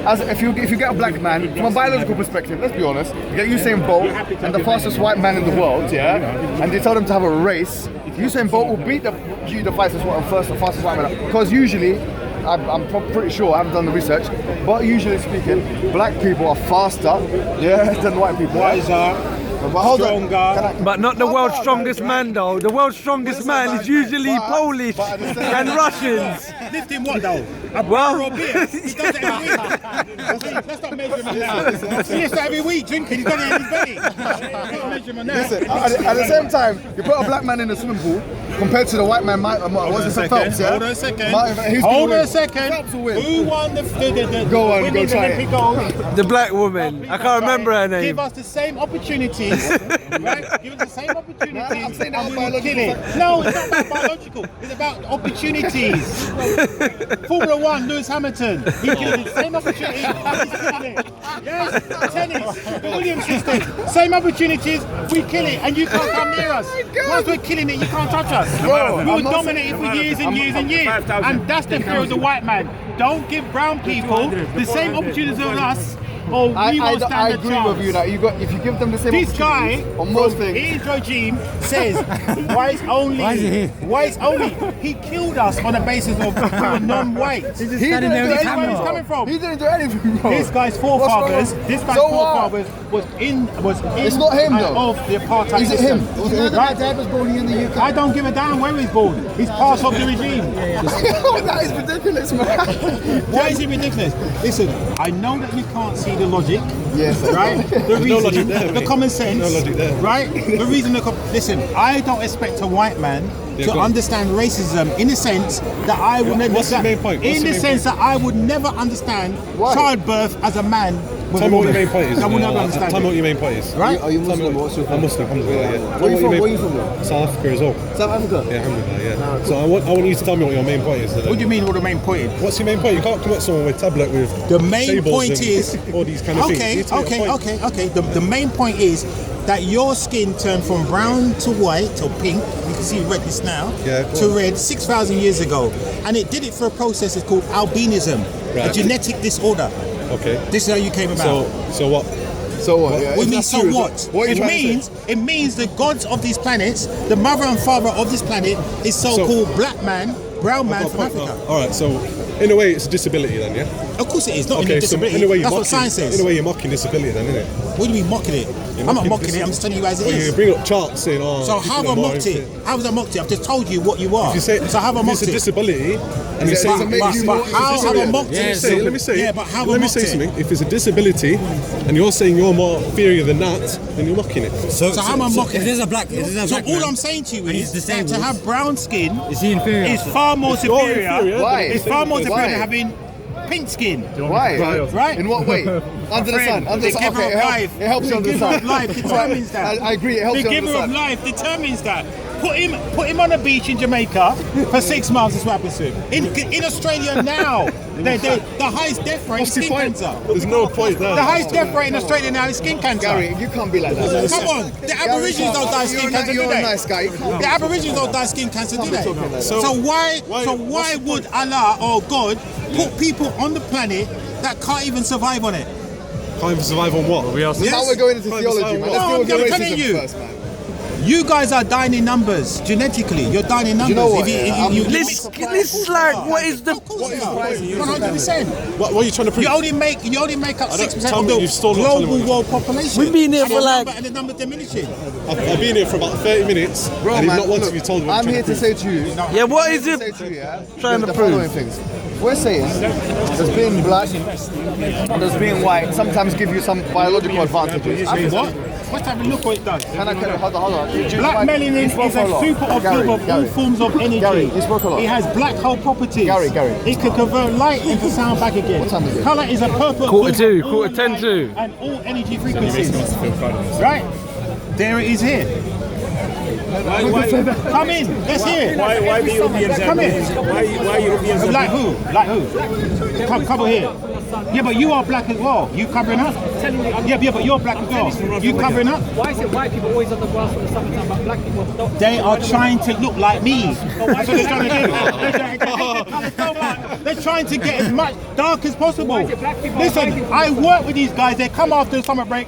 Speaker 1: As if you get a black man, from a biological perspective, let's be honest, you get Usain Bolt and the fastest white man in the world, yeah, and they tell them to have a race, Usain Bolt will beat the fastest white man, because usually, I'm pretty sure, I haven't done the research, but usually speaking, black people are faster, yeah, than white people.
Speaker 3: Wiser, stronger.
Speaker 5: But not the world's strongest man, though. The world's strongest man is usually Polish and Russians.
Speaker 3: Lift him what, though? A bar or beer? He does it every week. Let's not measure him now. He does it every week drinking. He's got it in his belly.
Speaker 1: Listen, at the same time, you put a black man in a swimming pool compared to the white man, what's it, Phelps, yeah?
Speaker 3: Hold on a second.
Speaker 1: Phelps will win.
Speaker 3: Who won the
Speaker 1: go try
Speaker 3: Olympic gold?
Speaker 5: The black woman. I can't remember her name.
Speaker 3: Give us the same opportunities, right? Give us the same opportunities.
Speaker 1: I'm saying that
Speaker 3: and we will kill it. No, it's not about biological. It's about opportunities. Formula 1, Lewis Hamilton. He gives the same opportunity. He's killing it. Yes, tennis, the Williams system. Same opportunities, we kill it, and you can't come near us. Once we're killing it, you can't touch us.
Speaker 1: Bro,
Speaker 3: we were dominated for years and years and years. And that's the fear of the white man. Don't give brown people the same opportunities as us, or we won't stand a chance.
Speaker 1: I agree with you that if you give them the same
Speaker 3: this guy
Speaker 1: on most things.
Speaker 3: His regime says why it's only he killed us on the basis of we were non-white.
Speaker 1: He didn't do anything, bro.
Speaker 3: This guy's forefathers was in
Speaker 1: it's not him though.
Speaker 3: Of the apartheid
Speaker 1: Is it
Speaker 3: system.
Speaker 1: him?
Speaker 7: My dad was born in the UK.
Speaker 3: I don't give a damn where he's born. He's part of the regime.
Speaker 1: That is ridiculous, man.
Speaker 3: Why is it ridiculous? Listen, I know that you can't see the logic,
Speaker 1: yes,
Speaker 3: right? The reason, the common sense,
Speaker 8: no logic there.
Speaker 3: right? The reason, listen, I don't expect a white man to understand racism in the sense that I would never.
Speaker 8: What's the main point?
Speaker 3: In the sense that I would never understand childbirth as a man.
Speaker 8: Tell me what your main point is.
Speaker 3: I would never understand.
Speaker 8: Tell me what your main point is.
Speaker 3: Right?
Speaker 1: Are you Muslim? What's your
Speaker 8: I'm Muslim, alhamdulillah, yeah.
Speaker 1: Where are you from?
Speaker 8: South Africa as well.
Speaker 1: South Africa?
Speaker 8: Yeah, alhamdulillah, yeah. So I want you to tell me what your main point is.
Speaker 3: What do you mean what the main point is?
Speaker 8: What's your main point? You can't come at someone with tablet with
Speaker 3: the main point is
Speaker 8: all these kind of things.
Speaker 3: Okay. The main point is that your skin turned from brown to white or pink, you can see redness now, to red 6,000 years ago. And it did it for a process called albinism, a genetic disorder.
Speaker 9: Okay.
Speaker 3: This is how you came about.
Speaker 9: So what?
Speaker 1: So what? Yeah,
Speaker 3: We
Speaker 1: is
Speaker 3: mean
Speaker 1: that
Speaker 3: so
Speaker 1: true?
Speaker 3: what?
Speaker 1: What are you
Speaker 3: It
Speaker 1: trying to
Speaker 3: means
Speaker 1: say?
Speaker 3: it means the gods of these planets, the mother and father of this planet, is so-called black man, brown man from Africa.
Speaker 9: All right. So in a way, it's a disability then, yeah.
Speaker 3: Of course it is. Not
Speaker 9: Okay.
Speaker 3: a
Speaker 9: So
Speaker 3: disability.
Speaker 9: in a way, you're
Speaker 3: That's what
Speaker 9: mocking.
Speaker 3: science says.
Speaker 9: In a way, you're mocking disability then, isn't it?
Speaker 3: What do you mean mocking it? I'm not mocking it. I'm just telling you as it
Speaker 9: Well, you
Speaker 3: is.
Speaker 9: bring up charts saying, oh.
Speaker 3: So how have I mocked it? How have I mocked it? I've just told you what you are.
Speaker 9: If you say,
Speaker 3: so how have I
Speaker 9: if
Speaker 3: mocked
Speaker 9: it's a
Speaker 3: it?
Speaker 9: disability, and you say,
Speaker 3: But how have I mocked it?
Speaker 9: Let me say.
Speaker 3: Yeah, but how have I
Speaker 9: Let me
Speaker 3: mocked
Speaker 9: say
Speaker 3: it?
Speaker 9: something. If it's a disability, and you're saying you're more inferior than that, then you're mocking it.
Speaker 3: So how am I mocking
Speaker 6: If
Speaker 3: it?
Speaker 6: there's a black,
Speaker 3: So all I'm saying to you is that to have brown skin
Speaker 6: is he inferior?
Speaker 3: is far more superior.
Speaker 1: Why?
Speaker 3: It's far more superior
Speaker 1: Why?
Speaker 3: than having pink skin.
Speaker 1: Why?
Speaker 3: Right?
Speaker 1: In what way? Under the sun. Under the sun.
Speaker 3: giver
Speaker 1: Okay,
Speaker 3: of life.
Speaker 1: it helps you
Speaker 3: The
Speaker 1: under the
Speaker 3: giver
Speaker 1: sun.
Speaker 3: of life determines that.
Speaker 1: I agree. It helps
Speaker 3: The
Speaker 1: you under
Speaker 3: giver
Speaker 1: the
Speaker 3: of
Speaker 1: sun.
Speaker 3: life determines that. Put him on a beach in Jamaica for 6 months. Is what happens to him. In Australia now, the highest death rate is
Speaker 9: What's the
Speaker 3: skin
Speaker 9: point?
Speaker 3: cancer.
Speaker 9: There's no point there.
Speaker 3: The highest death rate in Australia now is skin cancer.
Speaker 1: Gary, you can't be like that.
Speaker 3: Come on, the Aborigines don't die of skin cancer, do
Speaker 1: You're a
Speaker 3: they?
Speaker 1: nice guy. You can't
Speaker 3: The Aborigines don't die of skin cancer, do they?
Speaker 1: talking like that.
Speaker 3: So why would Allah or God put people on the planet that can't even survive on it?
Speaker 9: Can't even survive on what?
Speaker 3: Yes.
Speaker 1: Now we're going into
Speaker 9: Can't
Speaker 1: theology,
Speaker 9: decide
Speaker 1: man.
Speaker 9: what-
Speaker 1: Let's
Speaker 3: No,
Speaker 1: deal with
Speaker 3: I'm
Speaker 1: your
Speaker 3: telling
Speaker 1: racism
Speaker 3: you.
Speaker 1: first, man.
Speaker 3: You guys are dying in numbers genetically. You're dying in numbers.
Speaker 1: know what,
Speaker 3: If
Speaker 1: yeah,
Speaker 3: you
Speaker 5: This is like, what is the...
Speaker 3: Of course you are. 100%.
Speaker 9: What are you trying to prove?
Speaker 3: You only make up 6%
Speaker 9: tell
Speaker 3: of
Speaker 9: me
Speaker 3: the
Speaker 9: you've stolen
Speaker 3: global
Speaker 9: television.
Speaker 3: world population.
Speaker 5: We've been here
Speaker 3: And
Speaker 5: for
Speaker 3: the
Speaker 5: like-
Speaker 3: number- and the number diminishing.
Speaker 9: I've been here for about 30 minutes,
Speaker 1: Bro,
Speaker 9: and
Speaker 1: man,
Speaker 9: he's not wanted
Speaker 1: look,
Speaker 9: to be told what
Speaker 1: I'm
Speaker 9: I'm
Speaker 1: here
Speaker 9: trying
Speaker 1: to
Speaker 9: to
Speaker 1: say to you.
Speaker 5: Yeah, what is
Speaker 1: I'm
Speaker 5: it?
Speaker 1: here to say to you, yeah,
Speaker 5: Trying to
Speaker 1: the
Speaker 5: prove.
Speaker 1: following things. We're saying there's being black and there's being white sometimes give you some biological advantages.
Speaker 3: What? Let's have a look what it does.
Speaker 1: Hold on.
Speaker 3: Black melanin is a super observer of all forms of energy.
Speaker 1: Gary, you spoke a lot.
Speaker 3: It has black hole properties.
Speaker 1: Gary.
Speaker 3: It can convert light into sound back again.
Speaker 1: What time is it?
Speaker 3: Colour is a purple.
Speaker 5: Quarter to,
Speaker 3: all
Speaker 5: quarter 10
Speaker 3: light
Speaker 5: to.
Speaker 3: And all energy frequencies. Right? There it is here. Come in. Let's hear it.
Speaker 8: Why the Europeans
Speaker 3: Come in.
Speaker 8: Why Europeans are
Speaker 3: Like who? Like who? Come over here. Yeah, but you are black as well. You covering up? Yeah, but you're black as well. You covering up?
Speaker 10: Why is it white people always on the grass in the summertime, but black people don't?
Speaker 3: They are trying to look like me. That's what they're trying to do. They're trying to get as much dark as possible. Listen, I work with these guys. They come after the summer break.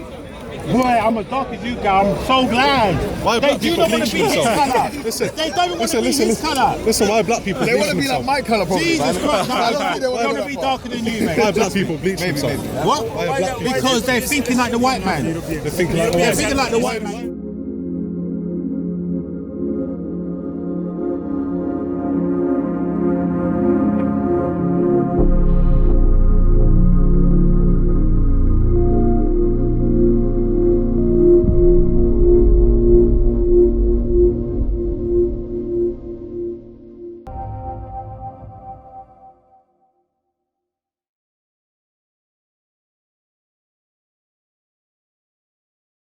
Speaker 3: Boy, I'm as dark as you guys. I'm so glad.
Speaker 9: Why
Speaker 3: They
Speaker 9: black
Speaker 3: do
Speaker 9: people
Speaker 3: not want to
Speaker 9: bleach
Speaker 3: be his
Speaker 9: themselves?
Speaker 3: colour.
Speaker 9: Listen,
Speaker 3: They don't want to be his colour.
Speaker 9: Listen, why black people
Speaker 1: They
Speaker 9: bleach
Speaker 1: want to be like
Speaker 9: themselves?
Speaker 1: my colour, probably.
Speaker 3: Jesus
Speaker 1: man.
Speaker 3: Christ, no,
Speaker 1: I don't think they
Speaker 3: they
Speaker 1: want
Speaker 3: want
Speaker 1: to
Speaker 3: to be
Speaker 1: go
Speaker 3: darker than you,
Speaker 9: Why
Speaker 3: mate.
Speaker 9: black people bleach themselves?
Speaker 3: What?
Speaker 9: Why are black people?
Speaker 3: Because they're thinking like the white man.
Speaker 9: They're thinking like,
Speaker 3: They're thinking like the white man.